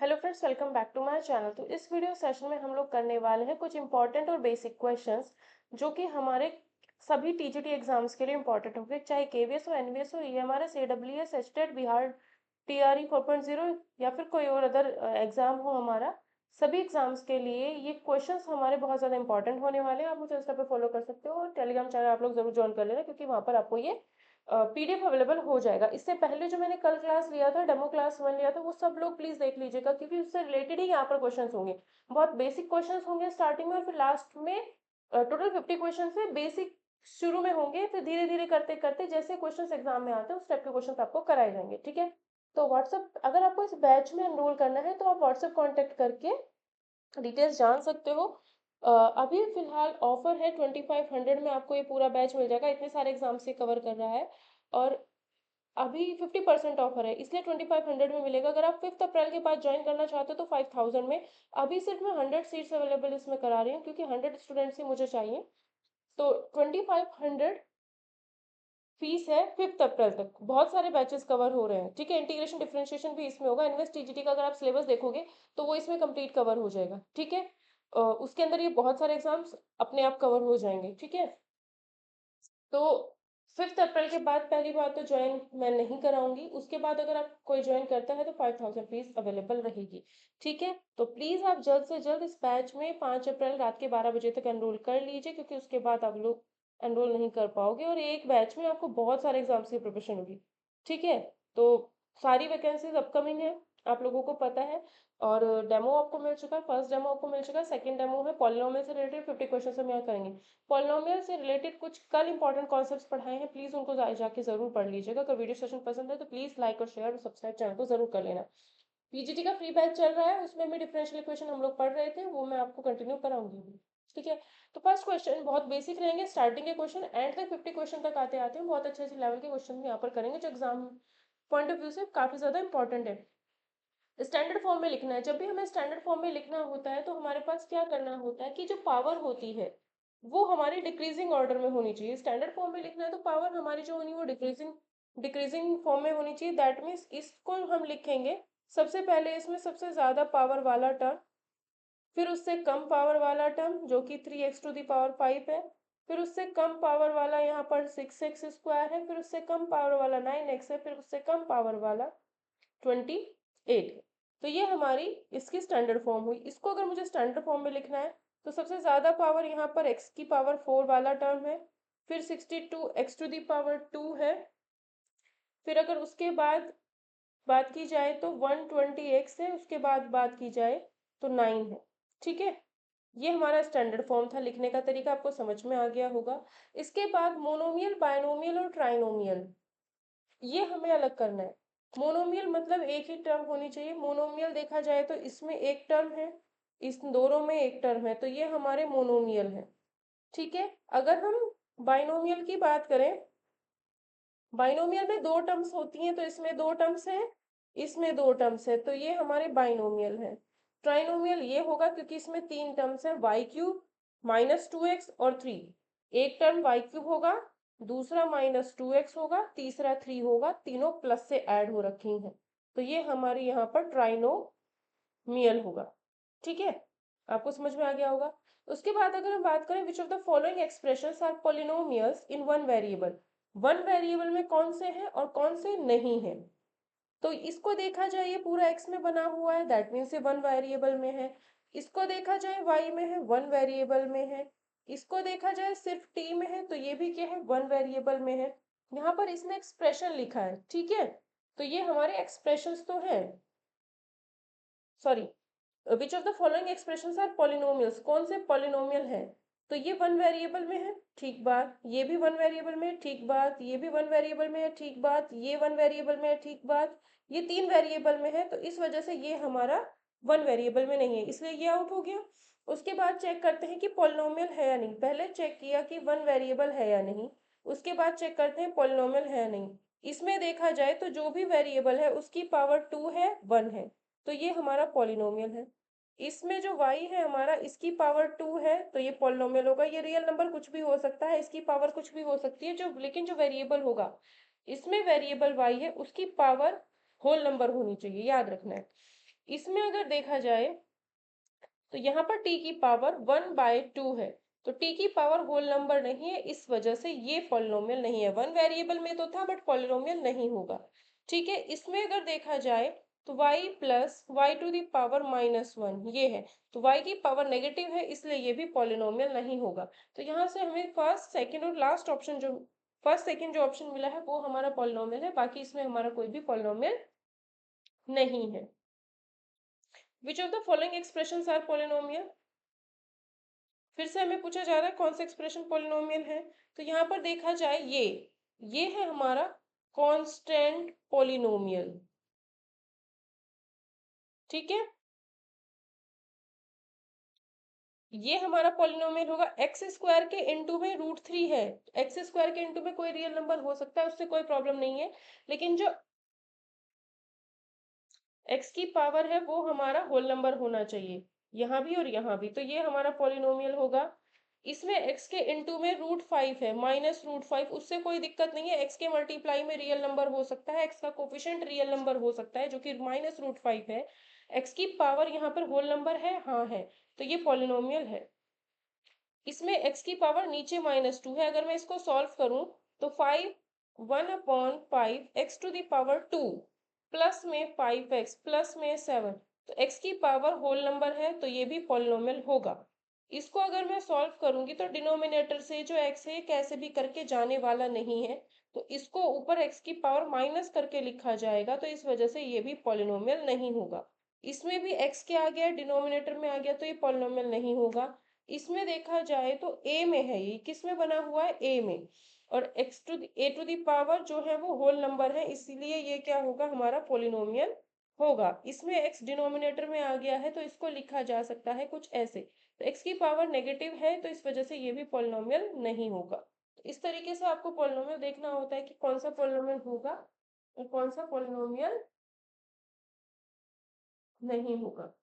Hello friends, welcome back to my channel. तो इस video session में हम लोग करने वाले हैं कुछ इंपॉर्टेंट और बेसिक क्वेश्चंस जो कि हमारे सभी टीजीटी एग्जाम्स के लिए इंपॉर्टेंट होंगे, चाहे केवीएस हो, एनवीएस हो, EMRS, AWS, HTET, Bihar TRE 4.0 या फिर कोई और अदर एग्जाम हो हमारा। सभी एग्जाम्स के लिए ये क्वेश्चंस हमारे बहुत ज़्यादा इंपॉर्टेंट होने वाले हैं। आप मुझे इंस्टा पे फॉलो कर सकते हो और टेलीग्राम चैनल आप लोग जरूर ज्वाइन कर लेना, क्योंकि वहाँ पर आपको ये पीडीएफ अवेलेबल हो जाएगा। इससे पहले जो मैंने कल क्लास लिया था, डेमो क्लास 1 लिया था, वो सब लोग प्लीज देख लीजिएगा, क्योंकि उससे रिलेटेड ही यहाँ पर क्वेश्चंस होंगे। बहुत बेसिक क्वेश्चंस होंगे स्टार्टिंग में और फिर लास्ट में टोटल 50 क्वेश्चन है। बेसिक शुरू में होंगे, फिर धीरे धीरे करते करते जैसे क्वेश्चंस एग्जाम में आते हैं उस टाइप के क्वेश्चंस आपको कराए जाएंगे। ठीक है, तो व्हाट्सअप, अगर आपको इस बैच में एनरोल करना है तो आप व्हाट्सअप कांटेक्ट करके डिटेल्स जान सकते हो। अभी फिलहाल ऑफर है, 2500 में आपको ये पूरा बैच मिल जाएगा। इतने सारे एग्जाम से कवर कर रहा है और अभी 50% ऑफर है, इसलिए 2500 में मिलेगा। अगर आप 5 अप्रैल के बाद ज्वाइन करना चाहते हो तो 5000 में। अभी सिर्फ मैं 100 सीट्स अवेलेबल इसमें करा रही हूँ, क्योंकि 100 स्टूडेंट्स ही मुझे चाहिए। तो 2500 फीस है 5 अप्रैल तक। बहुत सारे बैचेस कवर हो रहे हैं। ठीक है, इंटीग्रेशन डिफरेंशिएशन भी इसमें होगा। इन्वेस्ट टीजीटी का अगर आप सिलेबस देखोगे तो वो इसमें कंप्लीट कवर हो जाएगा। ठीक है, उसके अंदर ये बहुत सारे एग्जाम्स अपने आप कवर हो जाएंगे। ठीक है, तो 5 अप्रैल के बाद पहली बात तो ज्वाइन मैं नहीं कराऊंगी। उसके बाद अगर आप कोई ज्वाइन करता है तो 5000 फीस अवेलेबल रहेगी। ठीक है, तो प्लीज आप जल्द से जल्द इस बैच में 5 अप्रैल रात के 12 बजे तक एनरोल कर लीजिए, क्योंकि उसके बाद आप लोग एनरोल नहीं कर पाओगे और एक बैच में आपको बहुत सारे एग्जाम्स की प्रिपरेशन होगी। ठीक है, तो सारी वैकेंसीज अपकमिंग है, आप लोगों को पता है। और डेमो आपको मिल चुका है, फर्स्ट डेमो आपको मिल चुका है, सेकंड डेमो है पॉलिनोमियल से रिलेटेड 50 क्वेश्चन हम यहाँ करेंगे। पॉलिनोमियल से रिलेटेड कुछ कल इंपॉर्टेंट कॉन्सेप्ट्स पढ़ाए हैं, प्लीज उनको जाके जरूर पढ़ लीजिएगा। अगर वीडियो सेशन पसंद है तो प्लीज लाइक और शेयर और सब्सक्राइब चैनल को जरूर कर लेना। पीजीटी का फ्री बैच चल रहा है, उसमें भी डिफरेंशियल इक्वेशन हम लोग पढ़ रहे थे, वो मैं आपको कंटिन्यू कराऊंगी अभी। ठीक है, तो फर्स्ट क्वेश्चन बहुत बेसिक रहेंगे, स्टार्टिंग के क्वेश्चन एंड तक 50 क्वेश्चन तक आते आते हैं बहुत अच्छे अच्छे लेवल के क्वेश्चन यहाँ पर करेंगे, जो एग्जाम पॉइंट ऑफ व्यू से काफी ज्यादा इंपॉर्टेंट है। स्टैंडर्ड फॉर्म में लिखना है। जब भी हमें स्टैंडर्ड फॉर्म में लिखना होता है तो हमारे पास क्या करना होता है कि जो पावर होती है वो हमारी डिक्रीजिंग ऑर्डर में होनी चाहिए। स्टैंडर्ड फॉर्म में लिखना है तो पावर हमारी जो होनी है वो डिक्रीजिंग डिक्रीजिंग फॉर्म में होनी चाहिए। दैट मीन्स इसको हम लिखेंगे सबसे पहले इसमें सबसे ज्यादा पावर वाला टर्म, फिर उससे कम पावर वाला टर्म जो कि 3x⁵ है, फिर उससे कम पावर वाला यहाँ पर 6x² है, फिर उससे कम पावर वाला 9x है, फिर उससे कम पावर वाला 28 है। तो ये हमारी इसकी स्टैंडर्ड फॉर्म हुई। इसको अगर मुझे स्टैंडर्ड फॉर्म में लिखना है तो सबसे ज्यादा पावर यहाँ पर x⁴ वाला टर्म है, फिर 62x⁴ है, फिर अगर उसके बाद बात की जाए तो 120x है, उसके बाद बात की जाए तो 9 है। ठीक है, ये हमारा स्टैंडर्ड फॉर्म था। लिखने का तरीका आपको समझ में आ गया होगा। इसके बाद मोनोमियल, बायनोमियल और ट्राइनोमियल, ये हमें अलग करना है। मोनोमियल मतलब एक ही टर्म होनी चाहिए। मोनोमियल देखा जाए तो इसमें एक टर्म है, इस दोनों में एक टर्म है, तो ये हमारे मोनोमियल है। ठीक है, अगर हम बाइनोमियल की बात करें, बाइनोमियल में दो टर्म्स होती हैं, तो इसमें दो टर्म्स है, इसमें दो टर्म्स है, तो ये हमारे बाइनोमियल है। ट्राइनोमियल ये होगा क्योंकि इसमें तीन टर्म्स है, y³ -2x और 3। एक टर्म y³ होगा, दूसरा -2x होगा, तीसरा 3 होगा, तीनों प्लस से ऐड हो रखी हैं, तो ये हमारे यहाँ पर ट्राइनोमियल होगा। ठीक है, आपको समझ में आ गया होगा। उसके बाद अगर हम बात करें, which of the following expressions are polynomials in one variable, one variable में कौन से हैं और कौन से नहीं है। तो इसको देखा जाए ये पूरा x में बना हुआ है, दैट मीन्स ये वन वेरिएबल में है। इसको देखा जाए y में है, वन वेरिएबल में है। इसको देखा जाए सिर्फ t में है, तो ये भी क्या है, वन वेरिएबल में है। यहाँ पर इसने एक्सप्रेशन लिखा है। ठीक है, तो ये हमारे एक्सप्रेशंस तो हैं। Sorry, which of the following expressions are polynomials, कौन से पॉलिनोमियल है। तो ये वन वेरिएबल में है, ठीक बात, ये भी वन वेरिएबल में है, ठीक बात, ये भी वन वेरिएबल में है, ठीक बात, ये वन वेरिएबल में है, ठीक बात, ये तीन वेरिएबल में है, तो इस वजह से ये हमारा वन वेरिएबल में नहीं है, इसलिए ये आउट हो गया। उसके बाद चेक करते हैं कि पॉलिनोमियल है या नहीं। पहले चेक किया कि वन वेरिएबल है या नहीं, उसके बाद चेक करते हैं पॉलिनोमियल है या नहीं। इसमें देखा जाए तो जो भी वेरिएबल है उसकी पावर 2 है, 1 है, तो ये हमारा पॉलिनोमियल है। इसमें जो y है हमारा, इसकी पावर 2 है, तो ये पॉलिनोमियल होगा। ये रियल नंबर कुछ भी हो सकता है, इसकी पावर कुछ भी हो सकती है, जो लेकिन जो वेरिएबल होगा, इसमें वेरिएबल y है, उसकी पावर होल नंबर होनी चाहिए, याद रखना है। इसमें अगर देखा जाए तो यहाँ पर t की पावर 1/2 है, तो t की पावर होल नंबर नहीं है, इस वजह से ये पॉलिनोमियल नहीं है। वन वेरिएबल में तो था बट पॉलिनोमियल नहीं होगा। ठीक है, इसमें अगर देखा जाए तो y plus y to the power -1 ये है, तो y की पावर नेगेटिव है, इसलिए ये भी पॉलिनोमियल नहीं होगा। तो यहाँ से हमें फर्स्ट सेकंड और लास्ट ऑप्शन जो फर्स्ट सेकंड जो ऑप्शन मिला है वो हमारा पॉलिनोमियल है, बाकी इसमें हमारा कोई भी पॉलिनोमियल नहीं है। Which of the following expressions are polynomial? फिर से हमें पूछा जा रहा है कौन सा एक्सप्रेशन पॉलिनोमियल है। तो यहाँ पर देखा जाए ये है हमारा कांस्टेंट पॉलिनोमियल। ठीक है, ये हमारा पॉलिनोमियल होगा। एक्स स्क्वायर के इनटू में √3 है, एक्स स्क्वायर के इनटू में कोई रियल नंबर हो सकता है, उससे कोई प्रॉब्लम नहीं है, लेकिन जो एक्स की पावर है वो हमारा होल नंबर होना चाहिए, यहाँ भी और यहाँ भी, तो ये हमारा पॉलिनोमियल होगा। इसमें x के इनटू में √5 है, -√5, उससे कोई दिक्कत नहीं है, x के मल्टीप्लाई में रियल नंबर हो सकता है, x का कोफिशिएंट रियल नंबर हो सकता है जो कि -√5 है। x की पावर यहाँ पर होल नंबर है, हाँ है, तो ये पॉलिनोमियल है। इसमें x की पावर नीचे -2 है, अगर मैं इसको सॉल्व करूं तो 1/5 x to the power 2 plus में 5x प्लस में 7, तो x की पावर होल नंबर है, तो ये भी पॉलिनोमियल होगा। इसको अगर मैं सॉल्व करूंगी तो डिनोमिनेटर से जो x है कैसे भी करके जाने वाला नहीं है, तो इसको ऊपर x की पावर माइनस करके लिखा जाएगा, तो इस वजह से ये भी पॉलिनोमियल नहीं होगा। इसमें भी x के आ गया, डिनोमिनेटर में आ गया, तो ये पॉलिनोमियल नहीं होगा। इसमें देखा जाए तो a में है, ये किस में बना हुआ है, a में, और a टू दी पावर जो है वो होल नंबर है, इसीलिए ये क्या होगा, हमारा पॉलिनोमियल होगा। इसमें x डिनोमिनेटर में आ गया है, तो इसको लिखा जा सकता है कुछ ऐसे, तो x की पावर नेगेटिव है, तो इस वजह से ये भी पॉलिनोमियल नहीं होगा। तो इस तरीके से आपको पॉलिनोमियल देखना होता है कि कौन सा पॉलिनोमियल होगा और कौन सा पॉलिनोमियल नहीं होगा।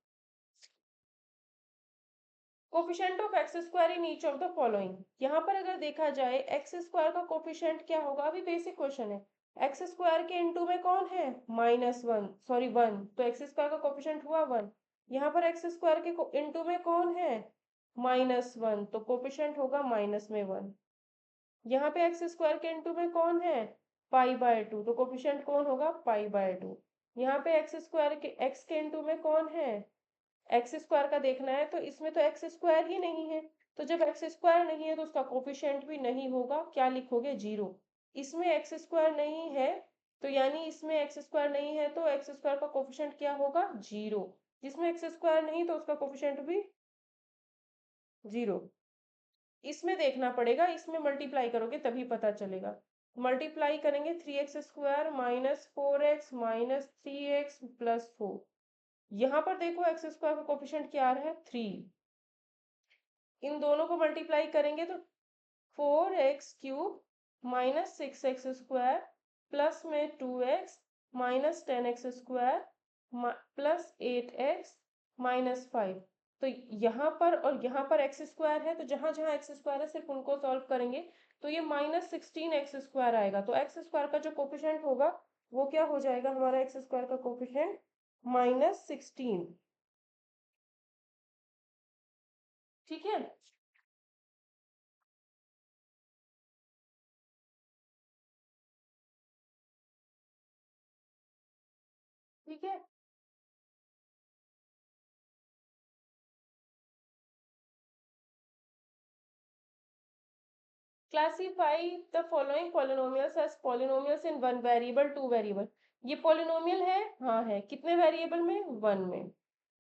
Coefficient of x square in each of the following, यहाँ पर अगर देखा जाए एक्स स्क्वायर का कोफिशिएंट क्या होगा, अभी बेसिक क्वेश्चन है, एक्स स्क्वायर के इनटू में कौन है, -1, तो एक्स स्क्वायर का कोफिशिएंट हुआ 1। यहाँ पर एक्स स्क्वायर के इनटू में कौन है, -1, तो कोफिशिएंट होगा -1। यहाँ पे एक्स स्क्वायर के इनटू में कौन है, π/2, तो कोफिशिएंट कौन होगा, π/2। यहाँ पे एक्स के इनटू में कौन है, एक्स स्क्वायर का देखना है, तो इसमें तो एक्स स्क्वायर ही नहीं है, तो जब एक्स स्क्वायर नहीं है तो उसका कोफिशिएंट भी नहीं होगा, क्या लिखोगे, 0। इसमें एक्स स्क्वायर नहीं है, तो यानी इसमें एक्स स्क्वायर नहीं है, तो एक्स स्क्वायर का कोफिशिएंट क्या होगा, 0। जिसमें एक्स स्क्वायर नहीं तो उसका कोफिशिएंट भी 0। इसमें देखना पड़ेगा, इसमें मल्टीप्लाई करोगे तभी पता चलेगा। मल्टीप्लाई करेंगे 3x² -4x -3x +4, यहाँ पर देखो एक्स स्क्वायर का कोफिशिएंट क्या आ रहा है, 3। इन दोनों को मल्टीप्लाई करेंगे तो 4x³ -6x² प्लस में 2x -10x² प्लस 8x -5, तो यहाँ पर और यहाँ पर एक्स स्क्वायर है, तो जहां जहां एक्स स्क्वायर है सिर्फ उनको सॉल्व करेंगे, तो ये -16x² आएगा, तो एक्स स्क्वायर का जो कोफिशिएंट होगा वो क्या हो जाएगा, हमारा एक्स स्क्वायर का कोफिशिएंट -16। ठीक है, ठीक है। Classify the following polynomials as polynomials in one variable, two variable. ये पॉलिनोमियल है, हाँ है, कितने वेरिएबल में, 1 में।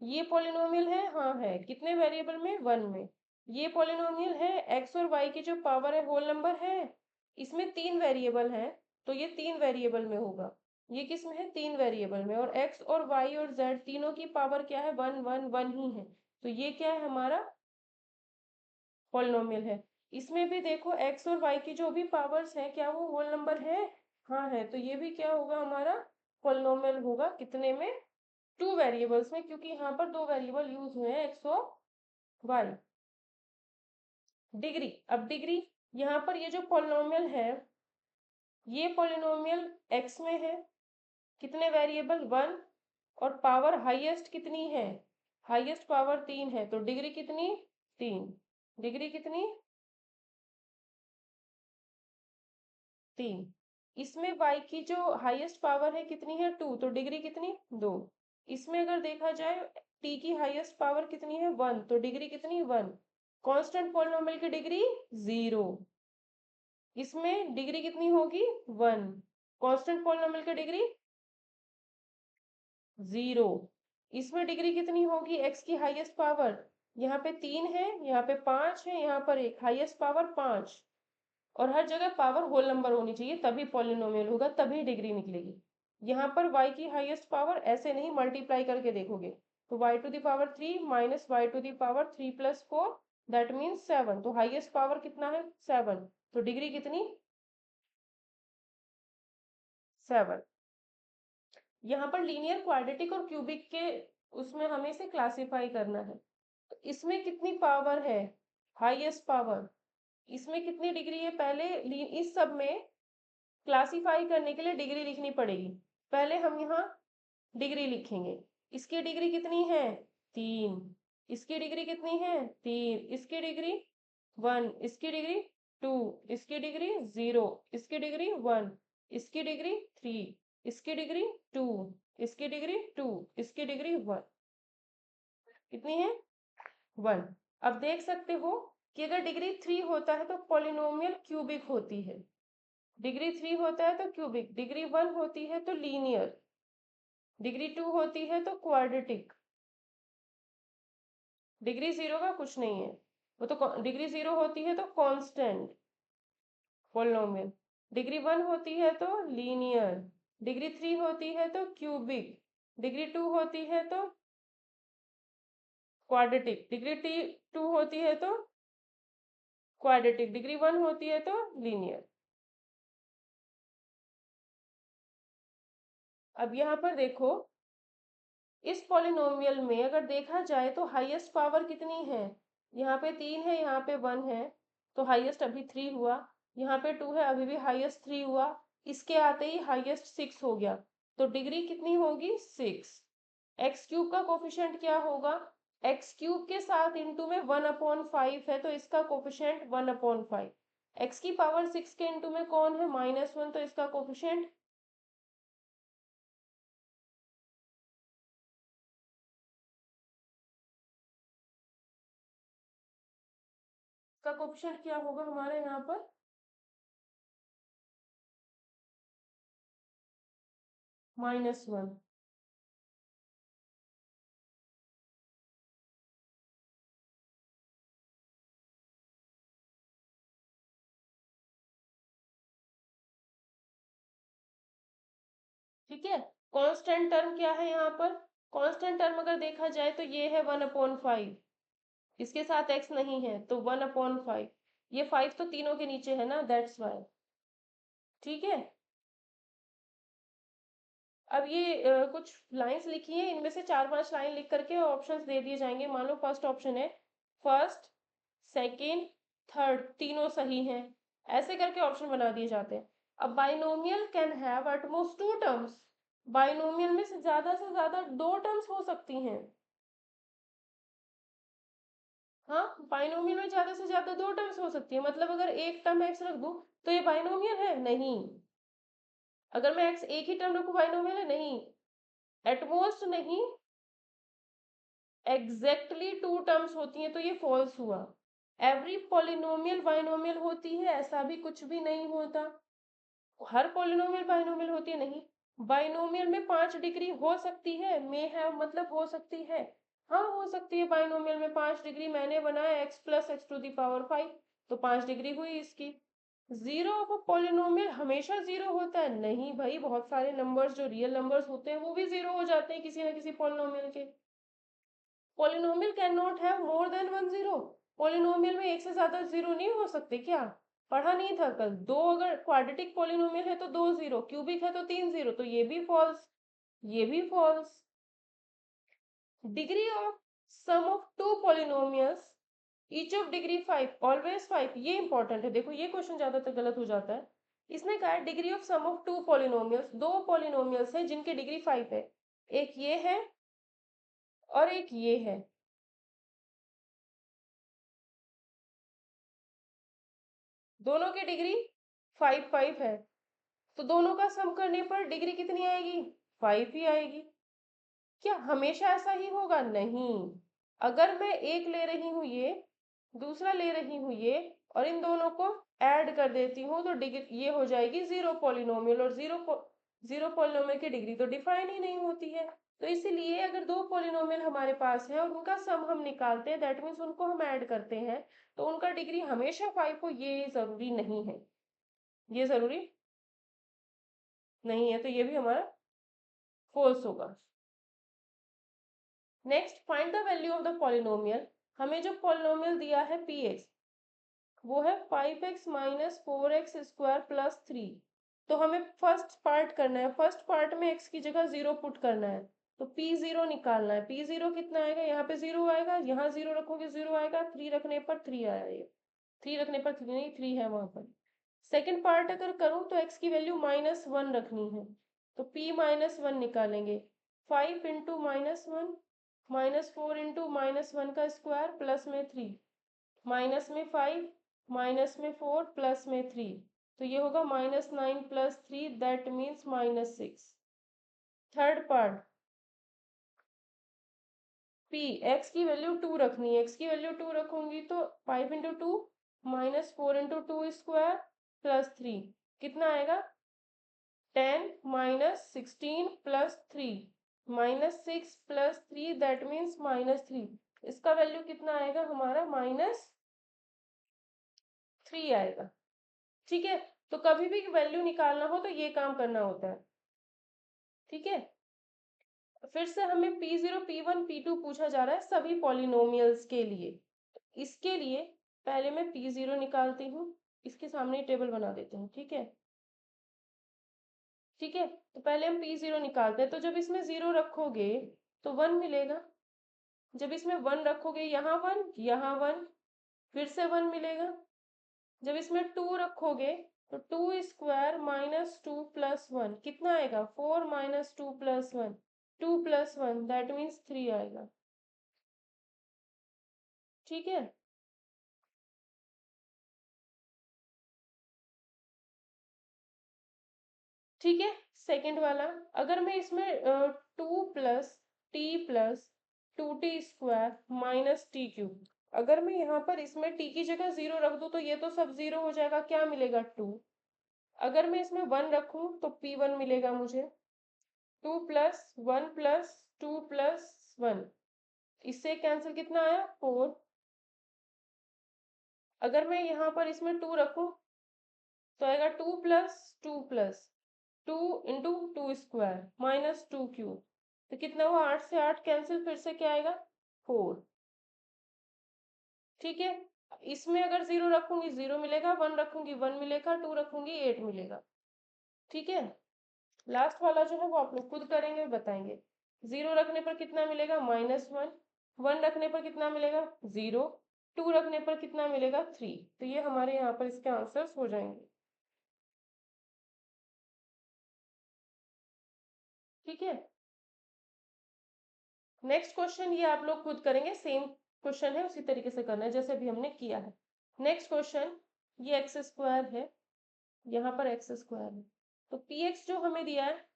ये पॉलिनोमियल है, हाँ है, कितने वेरिएबल में, 1 में। ये पॉलिनोमियल है, एक्स और वाई की जो पावर है होल नंबर है, इसमें 3 वेरिएबल हैं, तो ये 3 वेरिएबल में होगा। ये किस में है, 3 वेरिएबल में, और एक्स और वाई और जेड तीनों की पावर क्या है, 1 1 1 ही है, तो ये क्या है, हमारा पॉलिनोमियल है। इसमें भी देखो एक्स और वाई की जो भी पावर्स है क्या वो होल नंबर है, हाँ है, तो ये भी क्या होगा, हमारा पॉलिनोमियल होगा, कितने में, 2 वेरिएबल्स में, क्योंकि यहाँ पर 2 वेरिएबल यूज हुए हैं, एक्स और वाई। डिग्री, अब डिग्री, यहाँ पर ये जो पॉलिनोमियल है, ये पॉलिनोमियल एक्स में है, कितने वेरिएबल, 1, और पावर हाईएस्ट कितनी है, हाईएस्ट पावर 3 है, तो डिग्री कितनी, 3, डिग्री कितनी, 3। इसमें y की जो हाईएस्ट पावर है कितनी है, 2, तो डिग्री कितनी, 2। इसमें अगर देखा जाए t की हाईएस्ट पावर कितनी है, 1, तो डिग्री कितनी, 1। कांस्टेंट पॉलिनोमियल की डिग्री 0, इसमें डिग्री कितनी होगी, 1। कांस्टेंट पॉलिनोमियल की डिग्री 0, इसमें डिग्री कितनी होगी, x की हाईएस्ट पावर, यहाँ पे 3 है, यहाँ पे 5 है, यहाँ पर 1, हाईएस्ट पावर 5। और हर जगह पावर होल नंबर होनी चाहिए, तभी पॉलिनोमियल होगा, तभी डिग्री निकलेगी। यहाँ पर y की हाईएस्ट पावर ऐसे नहीं मल्टीप्लाई करके देखोगे, तो y to the power 3 minus y to the power 3 plus 4 that means 7, तो हाईएस्ट पावर कितना है, 7, तो डिग्री कितनी, 7। यहाँ पर लीनियर, क्वाड्रेटिक और क्यूबिक के उसमें हमें इसे क्लासिफाई करना है। तो इसमें कितनी पावर है, हाईएस्ट पावर, इसमें कितनी डिग्री है, पहले इस सब में क्लासिफाई करने के लिए डिग्री लिखनी पड़ेगी। पहले हम यहाँ डिग्री लिखेंगे, इसकी डिग्री कितनी है, 3, इसकी डिग्री कितनी है, 3, इसकी डिग्री 1, इसकी डिग्री 2, इसकी डिग्री 0, इसकी डिग्री 1, इसकी डिग्री 3, इसकी डिग्री 2, इसकी डिग्री 2, इसकी डिग्री 1, कितनी है, 1। अब देख सकते हो कि अगर डिग्री 3 होता है तो पॉलिनोमियल क्यूबिक होती है, डिग्री 3 होता है तो क्यूबिक, डिग्री 1 होती है तो लीनियर, डिग्री 2 होती है तो क्वाड्रेटिक, डिग्री 0 का कुछ नहीं है, वो तो डिग्री 0 होती है तो कांस्टेंट पॉलिनोमियल, डिग्री 1 होती है तो लीनियर, डिग्री 3 होती है तो क्यूबिक, डिग्री 2 होती है तो क्वाड्रेटिक, डिग्री 2 होती है तो क्वाड्रेटिक, डिग्री 1 होती है तो लीनियर। अब यहाँ पर देखो, इस पॉलिनोमियल में अगर देखा जाए तो हाईएस्ट पावर कितनी है, यहाँ पे 3 है, यहाँ पे 1 है, तो हाईएस्ट अभी 3 हुआ, यहाँ पे 2 है, अभी भी हाईएस्ट 3 हुआ, इसके आते ही हाईएस्ट 6 हो गया, तो डिग्री कितनी होगी, 6। एक्स क्यूब का कोफिशिएंट क्या होगा, एक्स क्यूब के साथ इंटू में 1/5 है, तो इसका कोफिशिएंट 1/5। एक्स की पावर 6 के इंटू में कौन है, -1, तो इसका कोफिशिएंट का कोफिशिएंट क्या होगा हमारे यहाँ पर, -1। ठीक है, कांस्टेंट टर्म क्या है यहाँ पर, कांस्टेंट टर्म अगर देखा जाए तो ये है 1/5, इसके साथ x नहीं है तो 1/5, ये 5 तो तीनों के नीचे है ना, दैट्स वाई। ठीक है, अब ये कुछ लाइंस लिखी है, इनमें से 4-5 लाइन लिख करके ऑप्शंस दे दिए जाएंगे। मान लो फर्स्ट ऑप्शन है, फर्स्ट, सेकंड, थर्ड तीनों सही हैं, ऐसे करके ऑप्शन बना दिए जाते हैं। अब binomial can have at most 2 terms, binomial में से ज्यादा 2 टर्म्स हो सकती हैं। हाँ, बाइनोमियल में ज्यादा से ज्यादा 2 टर्म्स हो सकती है, मतलब अगर एक टर्म x रख दूं तो ये बाइनोमियल है, नहीं। अगर मैं x एक ही टर्म रखूं बाइनोमियल है, नहीं। एटमोस्ट नहीं, एग्जैक्टली 2 टर्म्स होती हैं, तो ये फॉल्स हुआ। एवरी पॉलिनोमियल बाइनोमियल होती है, ऐसा भी कुछ भी नहीं होता। हर पॉलिनोमियल बाइनोमियल होती है, नहीं। बाइनोमियल में 5 डिग्री हो सकती है, मे हैव मतलब हो सकती है, हाँ हो सकती है बाइनोमियल में 5 डिग्री। मैंने बनाया x plus x to the power 5, तो 5 डिग्री हुई इसकी। जीरो ऑफ पॉलिनोमियल हमेशा जीरो होता है, नहीं भाई, बहुत सारे नंबर्स जो रियल नंबर्स होते हैं वो भी जीरो हो जाते हैं किसी ना किसी पॉलिनोमियल के। Polynomial can not have more than 1 zero, polynomial में एक से ज्यादा जीरो नहीं हो सकते क्या, पढ़ा नहीं था कल, दो अगर क्वाड्रेटिक पॉलिनोमियल है तो 2 जीरो, क्यूबिक है तो 3 जीरो, तो ये भी फॉल्स, ये भी false. Degree of sum of two polynomials each of degree 5 always 5, ये इंपॉर्टेंट है, देखो ये क्वेश्चन ज्यादातर गलत हो जाता है। इसने कहा है degree of sum of two polynomials, दो पॉलिनोमियल्स है जिनकी डिग्री 5 है, एक ये है और एक ये है। दोनों की डिग्री 5 है, तो दोनों का सम करने पर डिग्री कितनी आएगी? 5 ही आएगी। क्या हमेशा ऐसा ही होगा? नहीं। अगर मैं एक ले रही हूँ ये, दूसरा ले रही हूँ ये, और इन दोनों को ऐड कर देती हूँ तो डिग्री ये हो जाएगी जीरो पॉलिनोमियल, और जीरो पॉलिनोमियल की डिग्री तो डिफाइन ही नहीं होती है। तो इसीलिए अगर दो पॉलिनोमियल हमारे पास है और उनका सम हम निकालते हैं, दैट मीन्स उनको हम ऐड करते हैं, तो उनका डिग्री हमेशा 5 हो, ये जरूरी नहीं है। ये जरूरी नहीं है, तो ये भी हमारा फॉल्स होगा। Next, find the value of the polynomial. हमें जो पॉलिनोमियल दिया है पी एक्स, वो है 5x माइनस 4x² प्लस 3। तो हमें फर्स्ट पार्ट करना है, फर्स्ट पार्ट में x की जगह 0 पुट करना है, तो p0 निकालना है। p0 कितना आएगा? यहाँ पे 0 आएगा, यहाँ 0 रखोगे 0 आएगा, 3 रखने पर 3 आएगा। 3 रखने पर 3 नहीं, 3 है वहां पर। सेकेंड पार्ट अगर करूँ तो x की वैल्यू -1 रखनी है, तो p-1 निकालेंगे। 5 इंटू -1 -4 इंटू -1 का स्क्वायर प्लस में 3, माइनस में 5 माइनस में 4 प्लस में 3, तो ये होगा -9 plus 3, that means -6। Third part, p x की वैल्यू 2 रखनी है, x की वैल्यू 2 रखूंगी तो 5 इंटू 2 -4 इंटू 2 स्क्वायर प्लस 3, कितना आएगा? 10 -16 प्लस 3, -6 प्लस 3, दैट मीन्स -3। इसका वैल्यू कितना आएगा हमारा? -3 आएगा। ठीक है, तो कभी भी वैल्यू निकालना हो तो ये काम करना होता है। ठीक है, फिर से हमें p0 p1 p2 पूछा जा रहा है सभी पॉलिनोमियल्स के लिए। इसके लिए पहले मैं p0 निकालती हूँ, इसके सामने टेबल बना देते हैं। ठीक है, ठीक है, तो पहले हम p0 निकालते हैं। तो जब इसमें 0 रखोगे तो 1 मिलेगा, जब इसमें 1 रखोगे यहाँ 1 यहाँ 1, फिर से 1 मिलेगा। जब इसमें 2 रखोगे तो 2 स्क्वायर -2 प्लस 1, कितना आएगा? 4 -2 प्लस 1, 2 प्लस 1, दैट मीन्स 3 आएगा। ठीक है, ठीक है। सेकंड वाला, अगर मैं इसमें 2 plus T plus 2t² minus t³ अगर मैं यहाँ पर इसमें t की जगह 0 रख दूँ तो ये तो सब 0 हो जाएगा, क्या मिलेगा? 2। अगर मैं इसमें 1 रखूँ तो p1 मिलेगा मुझे। 2 प्लस 1 प्लस 2 प्लस 1, इससे कैंसिल, कितना आया? 4। अगर मैं यहाँ पर इसमें 2 रखूँ तो आएगा 2 प्लस 2 प्लस 2 इंटू 2 स्क्वायर -2³ तो कितना हुआ? 8 से 8 कैंसिल, फिर से क्या आएगा? 4। ठीक है, इसमें अगर 0 रखूंगी 0 मिलेगा, 1 रखूंगी 1 मिलेगा, 2 रखूंगी 8 मिलेगा। ठीक है, लास्ट वाला जो है वो आप लोग खुद करेंगे, बताएंगे। 0 रखने पर कितना मिलेगा? -1। 1 रखने पर कितना मिलेगा? 0। 2 रखने पर कितना मिलेगा? 3। तो ये हमारे यहाँ पर इसके आंसर्स हो जाएंगे। ठीक है, नेक्स्ट क्वेश्चन ये आप लोग खुद करेंगे, सेम क्वेश्चन है, उसी तरीके से करना है जैसे अभी हमने किया है। नेक्स्ट क्वेश्चन, ये x² है, यहाँ पर x² है, तो px जो हमें दिया है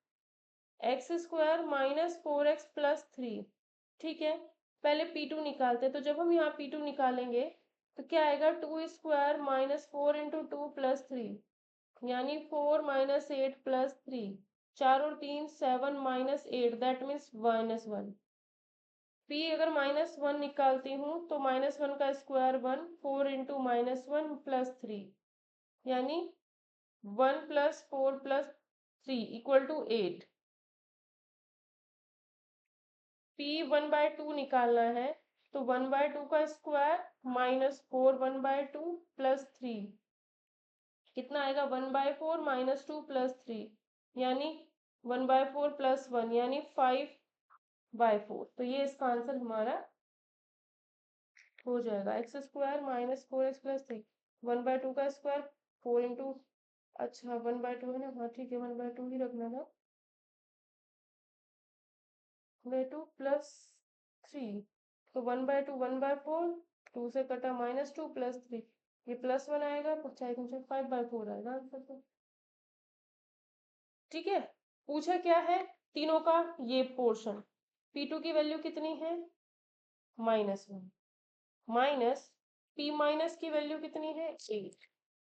x² -4x प्लस 3। ठीक है, पहले p2 निकालते हैं, तो जब हम यहाँ p2 निकालेंगे तो क्या आएगा? 2 स्क्वायर -4 इंटू 2 प्लस 3, यानी 4 -8 प्लस 3, 4 और 3 7 -8, दैट मीन्स -1। p अगर -1 निकालती हूँ तो -1 का स्क्वायर 1, 4 इंटू -1 प्लस 3, यानी 1 plus 4 plus 3 equal to 8। p 1/2 निकालना है, तो 1/2 का स्क्वायर -4 1/2 प्लस 3, कितना आएगा? 1/4 -2 प्लस 3, यानी 1/4 प्लस 1, यानी 5/4। तो ये इसका आंसर हमारा हो जाएगा। x² -4x प्लस 3, 1/2 का स्क्वायर 4 इंटू, अच्छा 1/2 है ना, हाँ ठीक है 1/2 ही रखना था। 2 प्लस 3, तो 1/2 1/4, 2 से कटा -2 प्लस 3, ये +1 आएगा, 5/4 आएगा आंसर तो। ठीक है, पूछा क्या है तीनों का ये पोर्शन। P2 की वैल्यू कितनी है -1, माइनस P माइनस की वैल्यू कितनी है 8,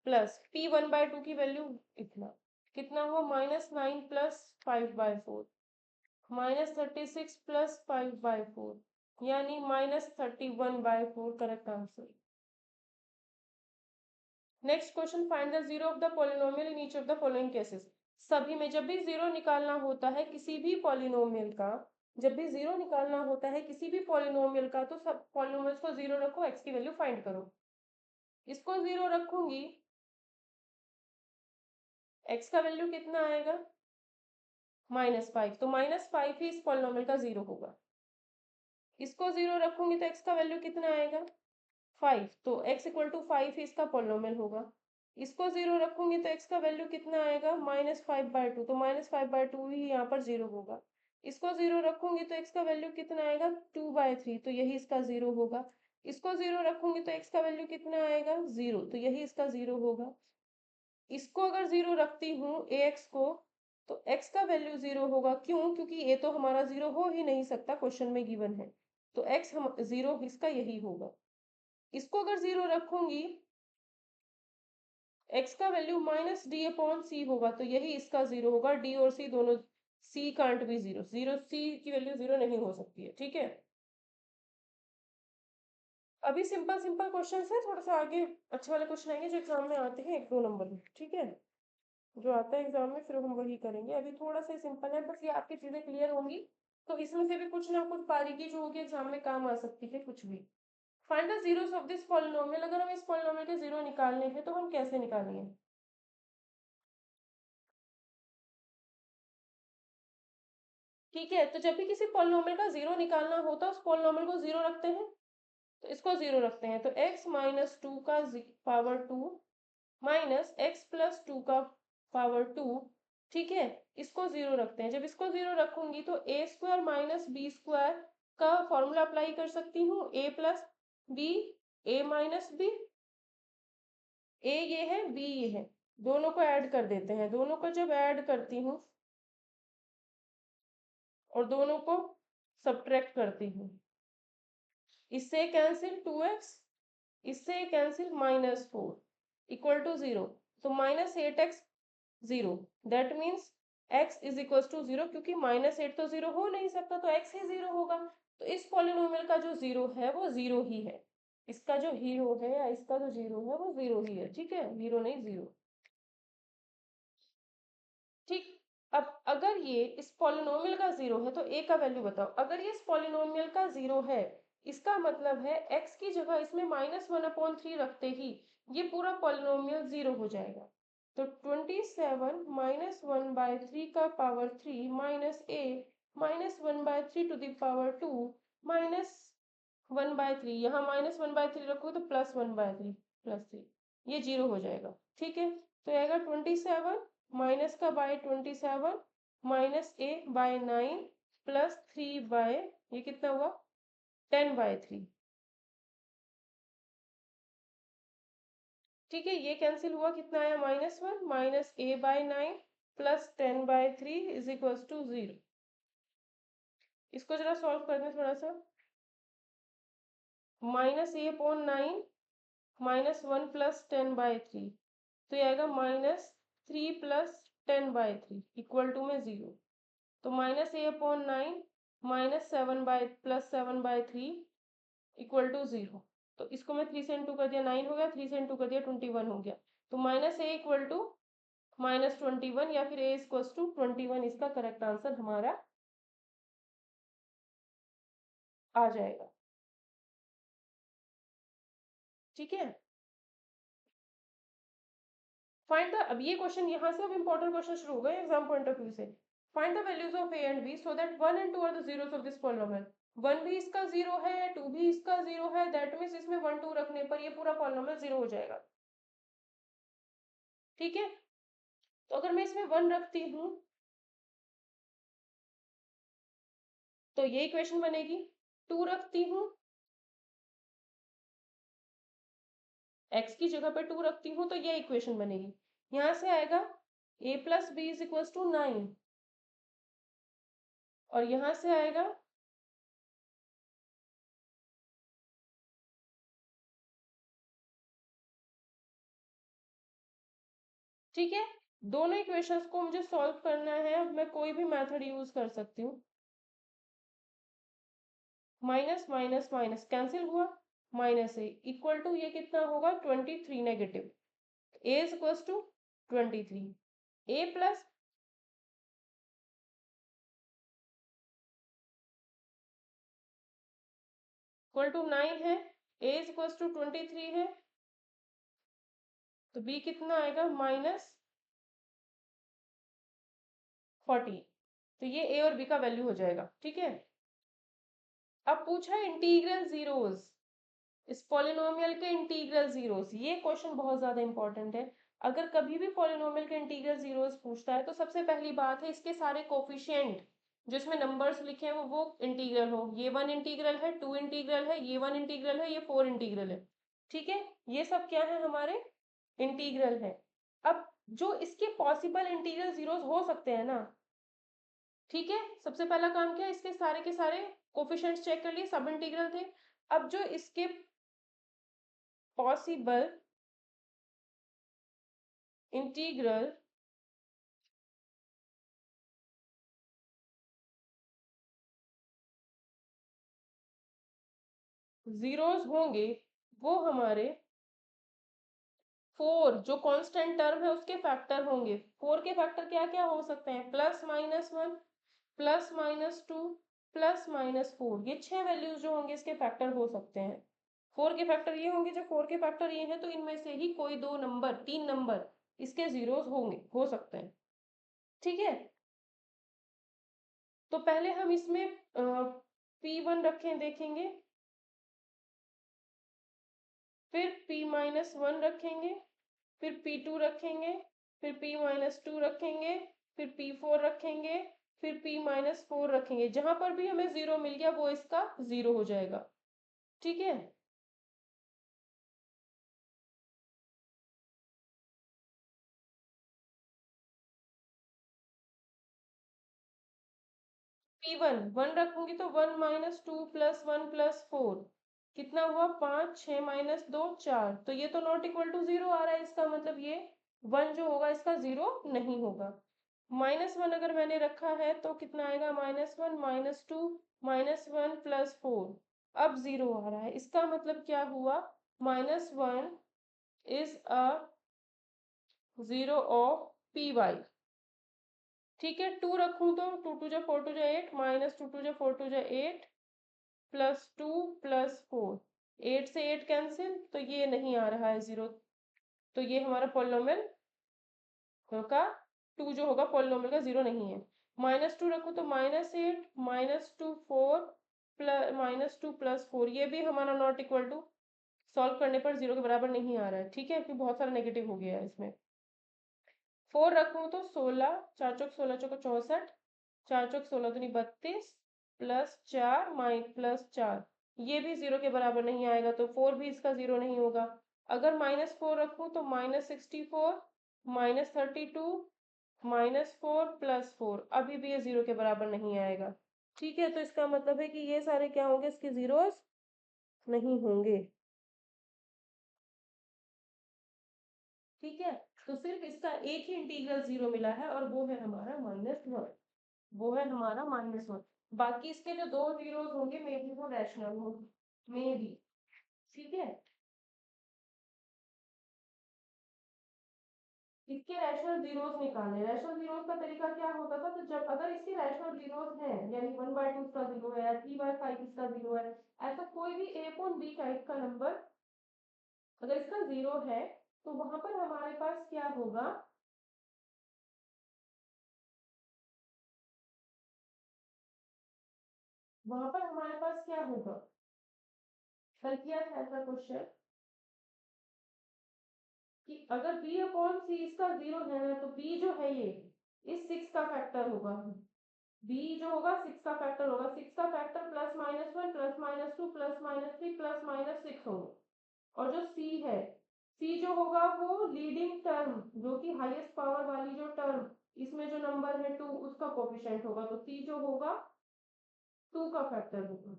प्लस P1/2 की वैल्यू इतना, कितना हुआ -9 प्लस 5/4, -36 प्लस 5/4, यानी -31/4 correct answer. Next question, find the zero of the polynomial in each of the following cases. सभी में जब भी जीरो निकालना होता है किसी भी पॉलिनोमियल का, जब भी जीरो निकालना होता है किसी भी पॉलिनोमियल का, तो सब पॉलिनोमियल्स को जीरो रखो, एक्स की वैल्यू फाइंड करो। इसको जीरो रखूंगी, एक्स का वैल्यू कितना आएगा -5, तो -5 ही इस पॉलिनोमियल का जीरो होगा। इसको जीरो रखूंगी तो एक्स का वैल्यू कितना आएगा 5, तो x = 5 ही इसका पॉलिनोमियल होगा। इसको जीरो रखूंगी तो x का वैल्यू कितना आएगा -5/2, तो -5/2 ही यहाँ पर जीरो होगा। इसको जीरो रखूंगी तो x का वैल्यू कितना आएगा 2/3, तो यही इसका जीरो होगा। इसको जीरो रखूंगी तो x का वैल्यू कितना आएगा 0, तो यही इसका जीरो होगा। इसको अगर जीरो रखती हूँ ax को, तो x का वैल्यू जीरो होगा, क्यों, क्योंकि a तो हमारा जीरो हो ही नहीं सकता, क्वेश्चन में गिवन है, तो x हम जीरो इसका यही होगा। इसको अगर जीरो रखूंगी, x का वैल्यू -d/c होगा, तो यही इसका जीरो होगा। d और c दोनों, c can't be zero, c की वैल्यू जीरो नहीं हो सकती है। ठीक है, अभी सिंपल सिंपल क्वेश्चन है, थोड़ा सा आगे अच्छे वाले क्वेश्चन आएंगे जो एग्जाम में आते हैं 1-2 नंबर में। ठीक है, जो आता है एग्जाम में फिर हम वही करेंगे। अभी थोड़ा सा सिंपल है, बस ये आपकी चीजें क्लियर होंगी तो इसमें से भी कुछ ना कुछ बारीकी जो होगी एग्जाम में काम आ सकती है, कुछ भी। Find the zeros of this polynomial, अगर हम इस पॉलिनोमियल के जीरो निकालने हैं तो हम कैसे निकालेंगे। ठीक है, तो जब भी किसी पॉलिनोमियल का जीरो निकालना होता है उस पॉलिनोमियल को जीरो रखते हैं, तो इसको जीरो रखते हैं, तो x - 2 का पावर 2 माइनस x प्लस 2 का पावर 2। ठीक है, इसको जीरो रखते हैं। जब इसको जीरो रखूंगी तो a² माइनस b² का फॉर्मूला अप्लाई कर सकती हूँ, a plus b, a minus b, a ये है b ये है, दोनों को ऐड कर देते हैं। दोनों को जब ऐड करती हूँ और दोनों को सब्ट्रैक्ट करती हूँ, इससे कैंसिल 2x, इससे कैंसिल -4 इक्वल टू 0, तो -8x 0, that means x is equal to 0, क्योंकि -8 तो 0 हो नहीं सकता, तो x ही 0 होगा। तो इस पॉलिनोमियल का जो 0 है वो 0 ही है, इसका जो हीरो है या इसका जो 0 है वो 0 ही है। ठीक है, 0 नहीं 0। ठीक, अब अगर ये इस पॉलिनोमियल का जीरो है तो a का वैल्यू बताओ। अगर ये इस पॉलिनोमियल का जीरो है, इसका मतलब है x की जगह इसमें -1/3 रखते ही ये पूरा पॉलिनोमियल जीरो हो जाएगा। तो 27 -1/3 का power 3 minus a -1/3 to the power 2 -1/3, यहाँ -1/3 रखो तो +1/3 +3, ये जीरो हो जाएगा। ठीक है, तो आएगा 27 माइनस का bye 27 minus a/9 plus 3 bye, ये कितना हुआ 10/3। ठीक है, ये कैंसिल हुआ, कितना आया -1 minus a/9 plus 10/3 is equal to 0। इसको जरा सॉल्व करना थोड़ा सा, -a/9 -1 प्लस 10/3, तो ये आएगा -3 प्लस 10/3 इक्वल टू में 0। तो -a/9 -7 इक्वल टू 0, तो इसको मैं 3 से इंटू कर दिया 9 हो गया, 3 से इंटू कर दिया 21 हो गया। तो -a इक्वल टू -21 या फिर a इक्वल टू 21 इसका करेक्ट आंसर हमारा आ जाएगा। ठीक है, फाइंड द, अब ये क्वेश्चन यहाँ से अब इंपॉर्टेंट क्वेश्चन शुरू हो गए एग्जाम पॉइंट ऑफ व्यू से। Find the values of a and b so that 1 and 2 are the zeros of this polynomial. 1 भी इसका 0 है, 2 भी इसका 0 है, दैट मीन्स इसमें 1 2 रखने पर ये पूरा पॉलिनोमियल 0 हो जाएगा। ठीक है, तो अगर मैं इसमें 1 रखती हूँ तो ये इक्वेशन बनेगी। 2 रखती हूँ, x की जगह पे 2 रखती हूँ, तो ये इक्वेशन बनेगी। यहाँ से आएगा a plus b is equal to 9, और यहाँ से आएगा ठीक है। दोनों इक्वेशंस को मुझे सॉल्व करना है। अब मैं कोई भी मेथड यूज कर सकती हूँ। माइनस माइनस माइनस कैंसिल हुआ, माइनस ए इक्वल टू ये कितना होगा 23 negative, a is equal to 23, a plus equal to 9 है, ए इज इक्वल टू 23 है, तो बी कितना आएगा -40। तो ये ए और बी का वैल्यू हो जाएगा। ठीक है, अब पूछा है इंटीग्रल जीरोस, इस पॉलिनोमियल के इंटीग्रल जीरोस। ये क्वेश्चन बहुत ज्यादा इंपॉर्टेंट है। अगर कभी भी पॉलिनोमियल के इंटीग्रल जीरोस पूछता है तो सबसे पहली बात है इसके सारे कोफिशिएंट जो इसमें नंबर्स लिखे हैं वो इंटीग्रल हो। ये 1 इंटीग्रल है, 2 इंटीग्रल है, ये 1 इंटीग्रल है, ये 4 इंटीग्रल है। ठीक है, ये सब क्या है हमारे इंटीग्रल है। अब जो इसके पॉसिबल इंटीग्रल जीरोस हो सकते हैं ना, ठीक है, सबसे पहला काम क्या है, इसके सारे के सारे कोफिशिएंट्स चेक कर लिए, सब इंटीग्रल थे। अब जो इसके पॉसिबल इंटीग्रल जीरोस होंगे वो हमारे 4 जो कांस्टेंट टर्म है उसके फैक्टर होंगे। 4 के फैक्टर क्या क्या हो सकते हैं, +-1, +-2, +-4। ये 6 वैल्यूज जो होंगे इसके फैक्टर हो सकते हैं। 4 के फैक्टर ये होंगे, जब 4 के फैक्टर ये हैं तो इनमें से ही कोई 2 नंबर, 3 नंबर इसके जीरोस होंगे, हो सकते हैं। ठीक है, तो पहले हम इसमें P1 रखें देखेंगे, फिर P-1 रखेंगे, फिर P2 रखेंगे, फिर P-2 रखेंगे, फिर P4 रखेंगे, फिर P-4 रखेंगे। जहां पर भी हमें जीरो मिल गया वो इसका जीरो हो जाएगा। ठीक है, P1 1 रखूंगी तो 1-2 +1 +4 कितना हुआ 5, 6 -2 4। तो ये तो नॉट इक्वल टू जीरो आ रहा है, इसका मतलब ये 1 जो होगा इसका जीरो नहीं होगा। -1 अगर मैंने रखा है तो कितना आएगा -1 -2 -1 +4। अब जीरो आ रहा है, इसका मतलब क्या हुआ, -1 is a zero of Py। ठीक है, 2 रखूं तो 2 2 जा 4 2 जा 8, -2 2 जा 4 2 जा 8, +2 +4, 8 से 8 कैंसिल, तो ये नहीं आ रहा है जीरो। तो ये हमारा पॉलिनोमियल का 2 जो होगा पॉलिनोमियल का जीरो नहीं है। -2 रखो तो -8 -2 4 -2 +4, ये भी हमारा नॉट इक्वल टू सॉल्व करने पर जीरो के बराबर नहीं आ रहा है। ठीक है, क्योंकि बहुत सारा नेगेटिव हो गया है इसमें। 4 रखूं तो 16, 4 चौक 16 चौक 64, 4 चौक 16 दूनी 32, +4 +4, ये भी जीरो के बराबर नहीं आएगा, तो 4 भी इसका जीरो नहीं होगा। अगर -4 रखूं तो -64 -32 -4 +4, अभी भी ये जीरो के बराबर नहीं आएगा। ठीक है, तो इसका मतलब है कि ये सारे क्या होंगे, इसके जीरोस नहीं होंगे। ठीक है, तो सिर्फ इसका एक ही इंटीग्रल जीरो मिला है और वो है हमारा -1, वो है हमारा -1। बाकी इसके जो दो जीरोस होंगे मे बी वो रैशनल हो, मे बी। ठीक है, इसके रैशनल जीरोस निकालने, रैशनल जीरोस का तरीका क्या होता था, तो जब अगर इसके रैशनल जीरोस हैं यानी 1/2 इसका जीरो है या 3/5 इसका जीरो है, ऐसा कोई भी a अपॉन b टाइप का नंबर अगर इसका जीरो है तो वहां पर हमारे पास क्या होगा, वहां पर हमारे पास क्या होगा, कल किया था ऐसा क्वेश्चन कि अगर b अपॉन c इसका जीरो है ना तो b जो है ये इस 6 का फैक्टर होगा। b जो होगा 6 का फैक्टर होगा, 6 का फैक्टर +-1 +-2 +-3 +-6 होगा। और जो c है, c जो होगा वो लीडिंग टर्म, जो कि हाईएस्ट पावर वाली जो टर्म, इसमें जो नंबर है 2 उसका कोफिशिएंट होगा, तो c जो होगा 2 का फैक्टर होगा।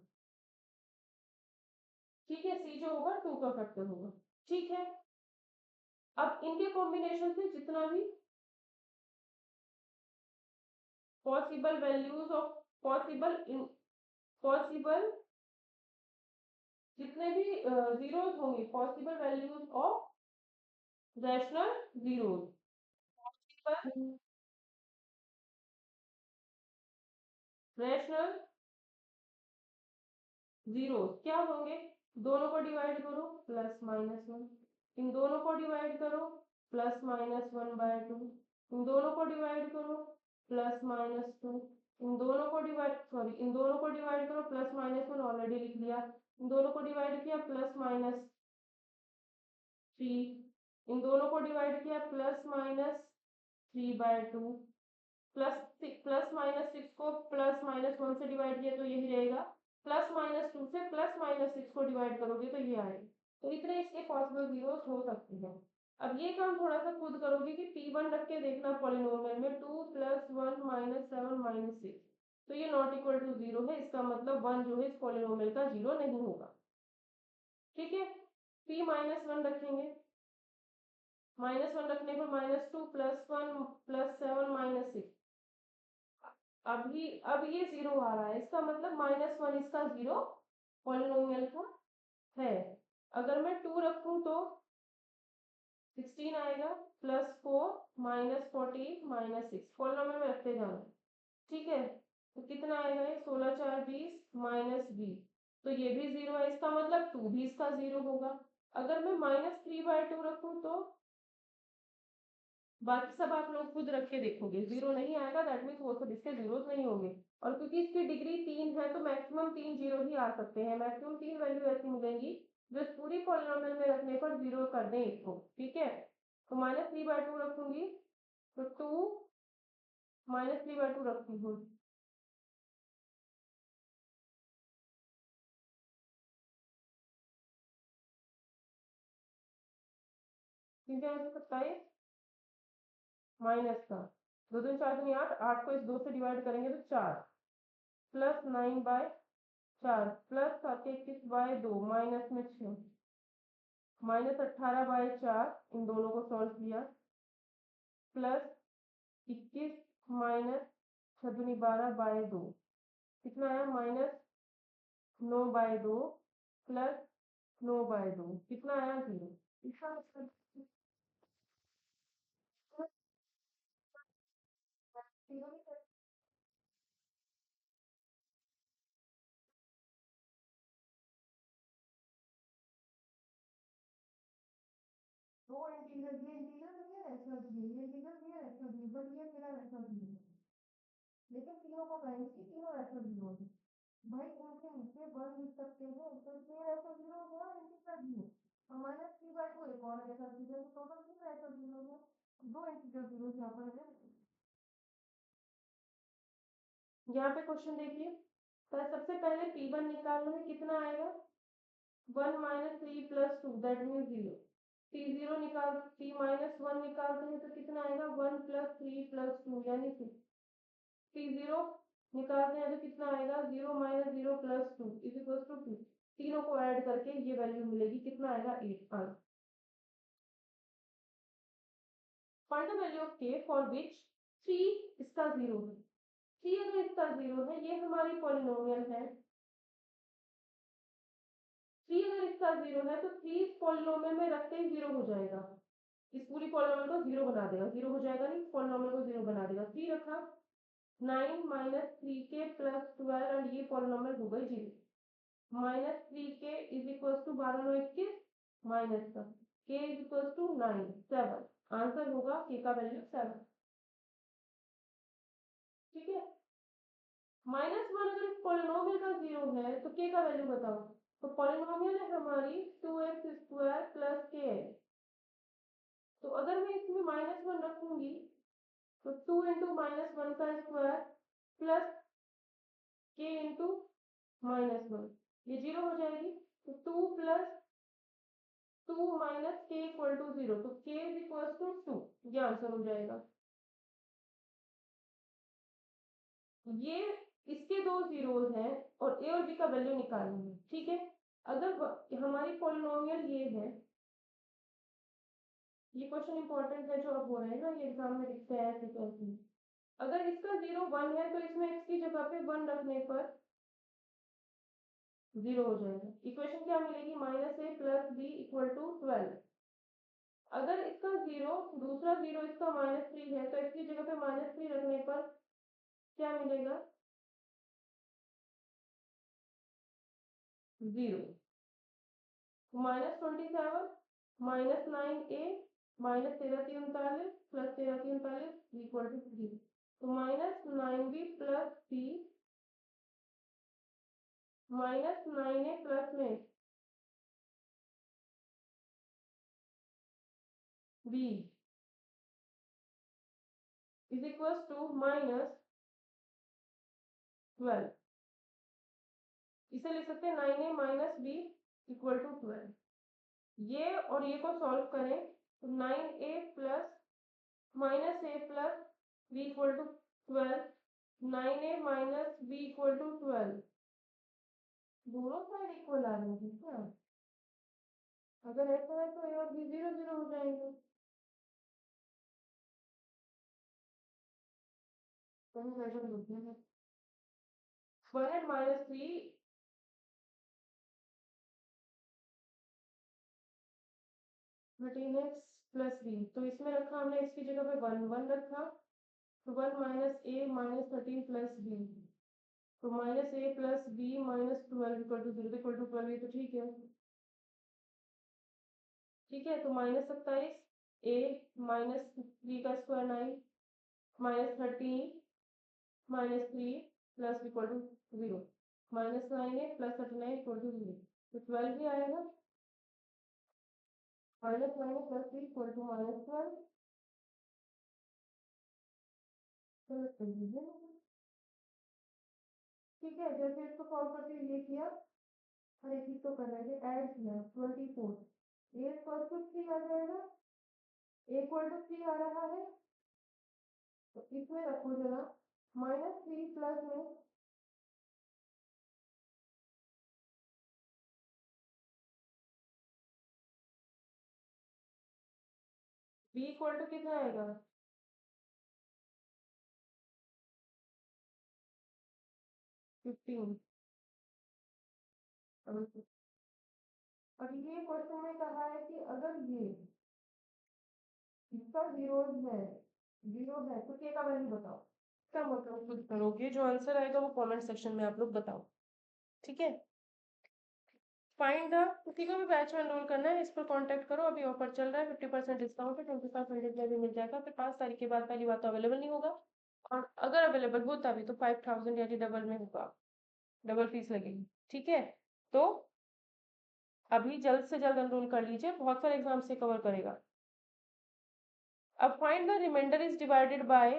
ठीक है, c जो होगा 2 का फैक्टर होगा। ठीक है, अब इनके कॉम्बिनेशन से जितना भी पॉसिबल वैल्यूज ऑफ पॉसिबल जितने भी जीरोस होंगे, possible values of rational zeros, possible rational zeros क्या होंगे, दोनों को डिवाइड करो +-1, इन दोनों को डिवाइड करो +-1/2, इन दोनों को डिवाइड करो +-2, इन दोनों को डिवाइड करो +-1 ऑलरेडी लिख लिया, इन दोनों को डिवाइड किया +-3, इन दोनों को डिवाइड किया +-3/2, +-6 को +-1 से डिवाइड किया तो यही रहेगा, +-2 से +-6 को डिवाइड करोगे तो ये आएगा। तो इतने इसके पॉसिबल जीरोस हो सकते हैं। अब ये काम थोड़ा सा खुद करोगे कि p1 रख के देखना पॉलिनोमियल में, 2 + 1 - 7 - 6, तो ये नॉट इक्वल टू 0 है, इसका मतलब 1 जो है इस पॉलिनोमियल का 0 नहीं होगा। ठीक है, p-1 रखेंगे, -1 रखने पर -2 + 1 + 7 - 6, अब ये 0 आ रहा है, इसका मतलब -1 इसका 0 पॉलिनोमियल का है। अगर मैं 2 रखूं तो 16 आएगा, +4 -14 - 6, पॉलिनोमियल में रखते जाना। ठीक है, तो कितना आएगा ये, 16 × 4 = 20 -20, तो ये भी 0 है, इसका मतलब 2 भी इसका 0 होगा। अगर मैं -3/2 रखूं तो बाकी सब आप लोग खुद रख के देखोगे, 0 नहीं आएगा, दैट मीन्स वो सब इसके जीरोस नहीं होंगे। और क्योंकि इसकी डिग्री 3 है तो मैक्सिमम 3 जीरो ही आ सकते हैं, मैक्सिमम 3 वैल्यू ऐसी मिलेंगी जो इस पूरी पॉलिनोमियल में रखने पर 0 कर दें इसको। ठीक है, तो -3/2 रखूंगी, तो 2 -3/2 रखती हूँ, क्योंकि ऐसा सकता है माइनस का, 2 2 4 दूनी 8, 8 को इस 2 से डिवाइड करेंगे तो 4, +9/4 +7 21/2 माइनस में 6, -18/4, इन दोनों को सॉल्व किया, +21 -6×12/2, कितना आया, -9/2 +9/2, कितना आया, 0। इसका मतलब दो इंटीजर, ये इंटीजर नहीं है, रैशनल भी है, ये इंटीजर भी है, रैशनल भी है, बट ये मेरा रैशनल भी है, लेकिन तीनों को कहेंगे कि तीनों रैशनल भी होंगे। भाई इनके नीचे वन लिख सकते हैं, तो ये रैशनल जीरो हुआ, इंटीजर भी है, और -3/2 एक और रैशनल जीरो, तो टोटल 3 रैशनल जीरो है, दो इंटीजर जीरो यहाँ पर है। यहाँ पे क्वेश्चन देखिए, तो सबसे पहले p1 निकालना है, कितना आएगा, 1 - 3 + 2 दैट मीन्स 0, t0 निकाल, t-1 निकालते हैं तो कितना आएगा, 1 + 3 + 2 यानी 6, t0 निकालते हैं तो कितना आएगा, 0 - 0 + 2 = 2, तीनों को ऐड करके ये वैल्यू मिलेगी, कितना आएगा, 8। Find the value of k for which 3 इसका 0 है, 3 अगर इसका 0 है, ये हमारी पॉलिनोमियल है, 3 अगर इसका 0 है तो 3 इस पॉलिनोमियल में रखते ही 0 हो जाएगा, इस पूरी पॉलिनोमियल को 0 बना देगा, 0 हो जाएगा नहीं, पॉलिनोमियल को 0 बना देगा। 3 रखा, 9 - 3k + 12 एंड ये पॉलिनोमियल हो गई 0, -3k = 12 9 21, माइनस का k = 9 7, आंसर होगा k का वैल्यू 7। ठीक है, -1 अगर इस पॉलिनोमियल का 0 है तो k का वैल्यू बताओ, तो पॉलिनोमियल है हमारी 2x² + k, तो अगर मैं इसमें -1 रखूंगी तो 2 × -1 का स्क्वायर प्लस के इंटू -1, ये 0 हो जाएगी। तो 2 प्लस 2 माइनस के इक्वल टू 0, तो के इज इक्वल टू 2, ये आंसर हो जाएगा। ये इसके दो जीरोस हैं और ए और बी का वैल्यू निकालनी है, ठीक है। अगर हमारी पॉलिनोमियल ये है, ये क्वेश्चन इंपॉर्टेंट है जो अब हो रहे हैं ना, ये एग्जाम में दिखते हैं ऐसे कैसे। अगर इसका 0 1 है तो इसमें x की जगह पे 1 रखने पर 0 हो जाएगा। इक्वेशन क्या मिलेगी, -a plus b equal to 12। अगर इसका 0 दूसरा 0 इसका -3 है तो x की जगह पे -3 रखने पर क्या मिलेगा, 0। -27 -9a -13 प्लस 13 इक्वल टू 3। तो -9b plus c -9a plus में b इज इक्वल टू -12। इसे लिख सकते हैं 9a minus B equal to 12। ये और ये को सॉल्व करें तो 9a plus -a plus b equal to 12, 9a minus b equal to 12, दोनों साइड इक्वल आ रही है क्या। अगर ऐसा है तो ए और बी 0 0 हो जाएंगे। तो हम ऐसा लिखते हैं 1 and -3 13x प्लस बी, तो इसमें रखा हमने x की जगह पे 1 1 रखा, तो 1 माइनस ए -13 प्लस बी, तो -a plus b -12 equal to 0 equal to 12, ये तो ठीक है। ठीक है, तो -27 a -3 का square 9 -13 -3 plus equal to 0, -9a plus 39 equal to 0, तो 12 भी आएगा। -9 प्लस 3 इक्वल टू -12। ठीक है, जैसे इसको सॉल्व करके ये किया, और एक चीज तो कर रहे थे, ऐड किया 24, ए इक्वल टू 3 आ जाएगा, ए इक्वल टू 3 आ रहा है, तो इसमें रखो जरा -3 प्लस में बी इक्वल टू कितना आएगा, 15। और ये क्वेश्चन में कहा है कि अगर ये इसका जीरो है तो के का वैल्यू बताओ। इसका मतलब खुद करोगे, जो आंसर आएगा वो कमेंट सेक्शन में आप लोग बताओ, ठीक है। फाइंड द, किसी को भी बैच में एनरोल करना है इस पर कांटेक्ट करो, अभी ऑफर चल रहा है, 50% डिस्काउंट है, 2500 में भी मिल जाएगा। फिर 5 तारीख के बाद पहली बात तो अवेलेबल नहीं होगा, और अगर अवेलेबल होता भी तो 5000 यानी डबल में होगा, डबल फीस लगेगी, ठीक है। तो अभी जल्द से जल्द एनरोल कर लीजिए, बहुत सारे एग्जाम से कवर करेगा। अब find the remainder is divided by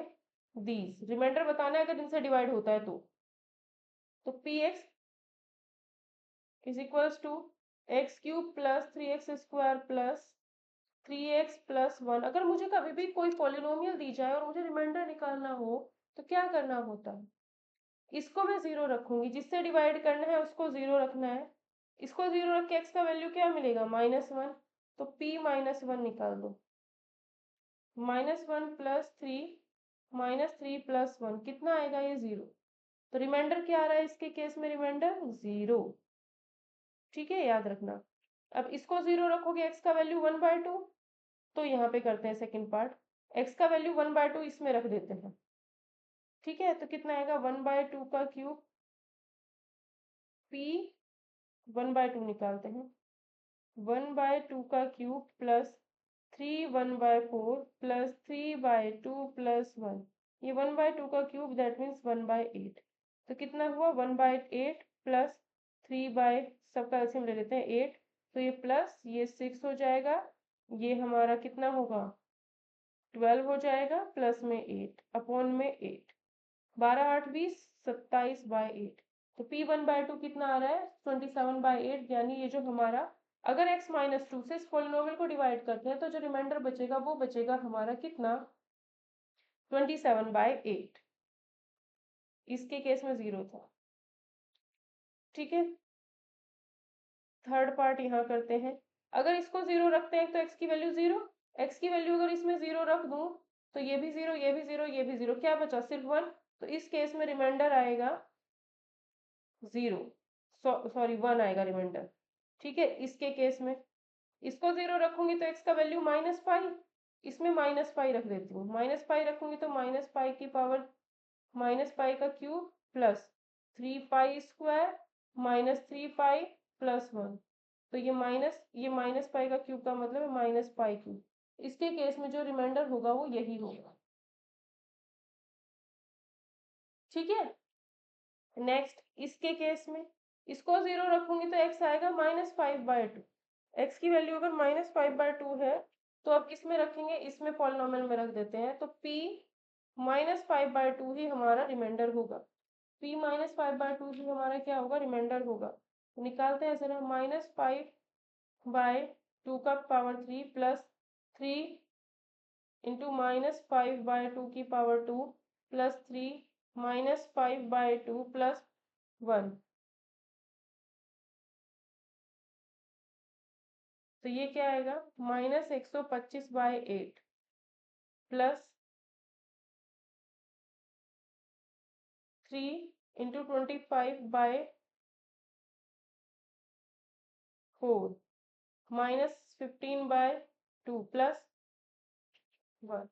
these, remainder बताना है अगर इनसे डिवाइड होता है तो p x is equals to x cube plus 3x square plus 3x plus 1। अगर मुझे कभी भी कोई पॉलिनोमियल दी जाए और मुझे रिमाइंडर निकालना हो तो क्या करना होता है, इसको मैं 0 रखूंगी, जिससे डिवाइड करना है उसको 0 रखना है, इसको 0 रख के x का वैल्यू क्या मिलेगा, -1, तो p -1 निकाल दो। -1 प्लस 3 -3 प्लस 1 कितना आएगा, ये 0। तो रिमाइंडर क्या आ रहा है इसके केस में, रिमाइंडर 0, ठीक है, याद रखना। अब इसको 0 रखोगे, x का वैल्यू 1/2, तो यहाँ पे करते हैं सेकंड पार्ट, x का वैल्यू 1/2 इसमें रख देते हैं, ठीक है। तो कितना आएगा, 1/2 का क्यूब, p 1/2 निकालते हैं, 1/2 का क्यूब प्लस 3 1/4 प्लस 3/2 प्लस 1, ये 1/2 का क्यूब दैट मीन्स 1/8, तो कितना हुआ 1/8 प्लस 3 बाय, सबका एलसीएम ले लेते हैं 8, तो ये प्लस ये 6 हो जाएगा, ये हमारा कितना होगा 12 हो जाएगा, प्लस में 8 अपॉन में 8, 12 8 20 27/8। तो P1/2 कितना आ रहा है 27/8, यानी ये जो हमारा, अगर x -2 से इस पोलिनोमियल को डिवाइड करते हैं तो जो रिमाइंडर बचेगा वो बचेगा हमारा कितना 27/8। इसके केस में 0 था। ठीक है, थर्ड पार्ट यहाँ करते हैं। अगर इसको 0 रखते हैं तो x की वैल्यू 0, x की वैल्यू अगर इसमें 0 रख दूं तो ये भी 0, ये भी 0, ये भी 0, क्या बचा सिर्फ 1। तो इस केस में रिमाइंडर आएगा 0, सॉरी 1 आएगा रिमाइंडर। ठीक है, इसके केस में इसको 0 रखूंगी तो x का वैल्यू -पाई, इसमें -पाई रख देती हूँ, -पाई रखूंगी तो -पाई की पावर -पाई का cube plus 3 pi square -3 pi plus 1। तो ये माइनस पाई का क्यूब का मतलब है -पाई क्यूब। इसके केस में जो रिमाइंडर होगा वो यही होगा। ठीक है, नेक्स्ट इसके केस में इसको 0 रखूंगी तो x आएगा -5/2। x की वैल्यू अगर -5/2 है तो अब इसमें रखेंगे, इसमें पॉलिनोमियल में रख देते हैं, तो p -5/2 ही हमारा रिमाइंडर होगा। p -5/2 ही हमारा क्या होगा रिमाइंडर होगा। तो निकालते हैं जरा, -5/2 का पावर 3 प्लस 3 इंटू -5/2 की पावर 2 प्लस 3 -5/2 प्लस 1। तो ये क्या आएगा -125/8 प्लस 3 × 25/4 -15/2 प्लस 1।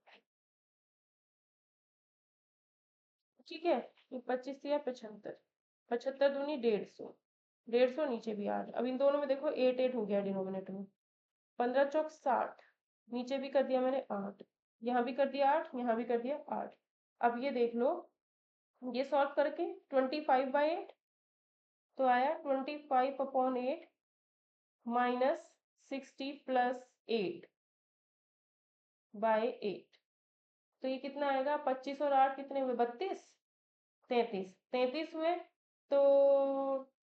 ठीक है, ये 25 या 75, 75 दूनी 150, 150 नीचे भी 8। अब इन दोनों में देखो 8 8 हो गया डिनोमिनेटर में, 15 चौक 60, नीचे भी कर दिया मैंने 8, यहाँ भी कर दिया 8, यहाँ भी कर दिया 8। अब ये देख लो, ये सॉल्व करके 25/8 तो आया 25/8 -60 प्लस 8/8। तो ये कितना आएगा 25 और 8 कितने हुए 32, 33, 33 हुए तो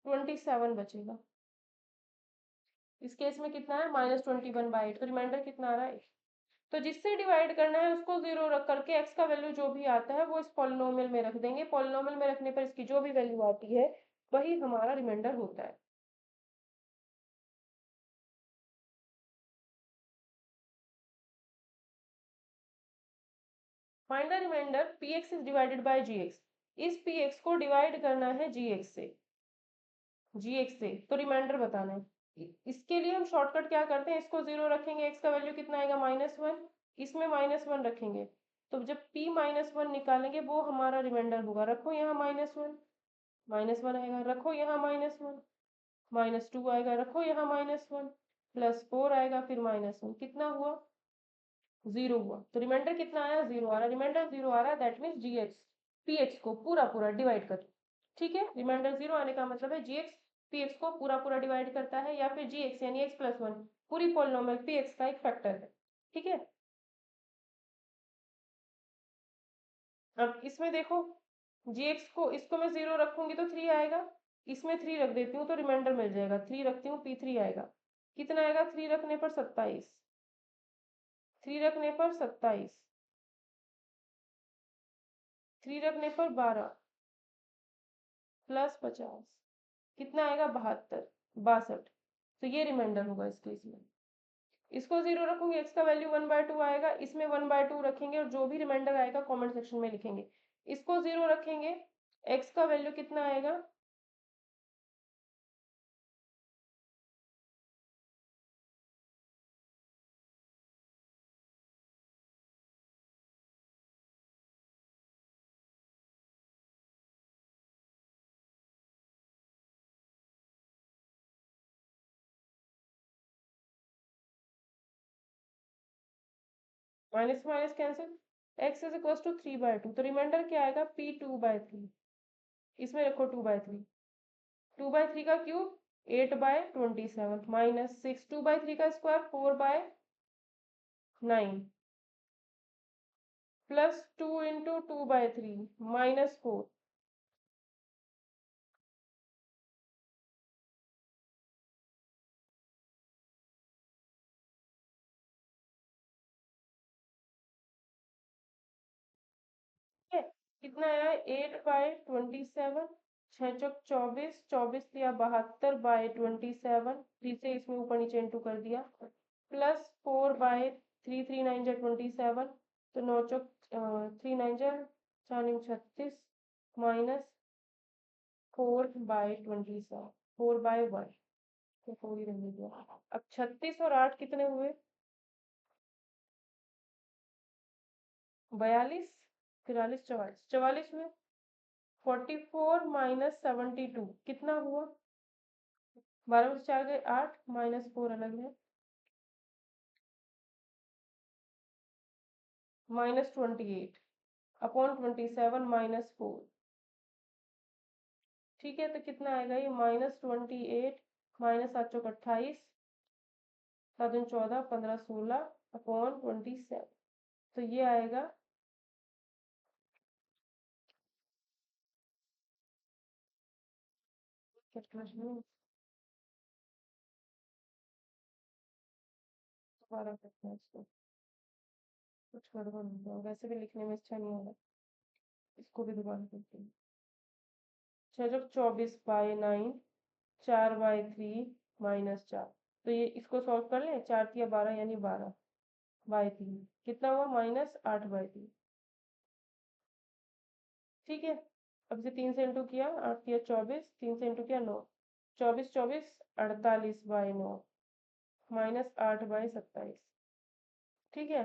27 बचेगा। इस केस में कितना है -21/8। तो रिमाइंडर कितना आ रहा है। तो जिससे डिवाइड करना है उसको 0 रख करके x का वैल्यू जो भी आता है वो इस पॉलिनोमियल में रख देंगे। पॉलिनोमियल में रखने पर इसकी जो भी वैल्यू आती है वही हमारा रिमाइंडर होता है। Find the remainder px is divided by gx। इस px को डिवाइड करना है gx से, तो रिमाइंडर बताना है। इसके लिए हम शॉर्टकट क्या करते हैं, इसको 0 रखेंगे, x का वैल्यू कितना आएगा -1, इसमें -1 रखेंगे, तो जब p -1 निकालेंगे वो हमारा रिमाइंडर होगा। रखो यहाँ -1, -1 आएगा, रखो यहाँ -1, -2 आएगा, रखो यहाँ -1, +4 आएगा, फिर -1, कितना हुआ 0 हुआ। तो रिमाइंडर कितना आया 0 आ रहा है, रिमाइंडर 0 आ रहा है, दैट मीन्स gx px को पूरा पूरा डिवाइड कर। ठीक है, रिमाइंडर 0 आने का मतलब है gx px को पूरा पूरा डिवाइड करता है, या फिर gx यानी x+1 पूरी पॉलिनोमियल px का एक फैक्टर है। ठीक है, अब इसमें देखो gx को, इसको मैं 0 रखूंगी तो 3 आएगा, इसमें 3 रख देती हूँ तो रिमाइंडर मिल जाएगा, 3 रखती हूँ p3 आएगा। कितना आएगा 3 रखने पर 27, 3 रखने पर 27, 3 रखने पर 12 प्लस 50, कितना आएगा 72, 62। तो ये रिमाइंडर होगा इस केस में। इसको 0 रखूंगी, x का वैल्यू 1/2 आएगा, इसमें 1/2 रखेंगे और जो भी रिमाइंडर आएगा कमेंट सेक्शन में लिखेंगे। इसको 0 रखेंगे, x का वैल्यू कितना आएगा minus minus cancel, x is equal to 3/2, तो रिमाइंडर क्या आएगा p2/3। इसमें रखो 2/3, 2/3 का क्यूब 8/27 -6, 2/3 का स्क्वायर 4/9 प्लस 2 इंटू 2/3 -4। ठीक है, कितना आया 8/27। 6 चौक 24, 24 दिया 72/27। 3 से इसमें ऊपर नीचे इंटू कर दिया। प्लस 4/3, 3 9 जा 27। तो 9 चौक 3 9 जा 4 9 36 माइनस 4/27, 4/1। तो 4 ही रहने दिया। अब 36 और 8 कितने हुए? 42, 43, 44, 44 हुए। 44 -72 कितना हुआ? 12 में से 4 गए 8, -4 अलग है, -28 अपॉन 27 -4। ठीक है, तो कितना आएगा ये? -28 -7 चौक 28, 7 दूनी 14, 15 16 अपॉन 27। तो ये आएगा कितना है? दोबारा करते हैं इसको, कुछ गड़बड़ हो गया, वैसे भी लिखने में अच्छा नहीं हो रहा। इसको भी दोबारा करते हैं। 6 चौक 24/9, 4/3 -4। तो ये इसको सॉल्व कर लें। 4 तिया 12 यानी 12/3 कितना हुआ? -8/3। ठीक है, अब इसे 3 से इंटू किया, 8 तिया 24, 3 से इंटू किया 9, 24 24 48/9 -8/27। ठीक है,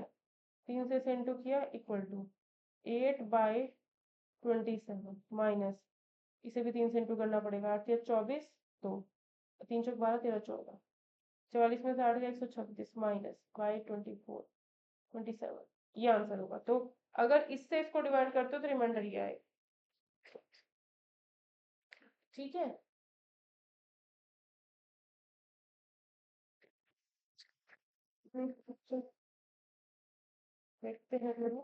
3 से इसे इंटू किया इक्वल टू 8/27 माइनस, इसे भी 3 से इंटू करना पड़ेगा। 8 तिया 24, 2, 3 चौक 12, 13 14, 44 में से 8 गया 136 -/27। ये आंसर होगा। तो अगर इससे इसको डिवाइड करते हो तो रिमाइंडर ये आएगा। ठीक है, अच्छा, देखते हैं फिर।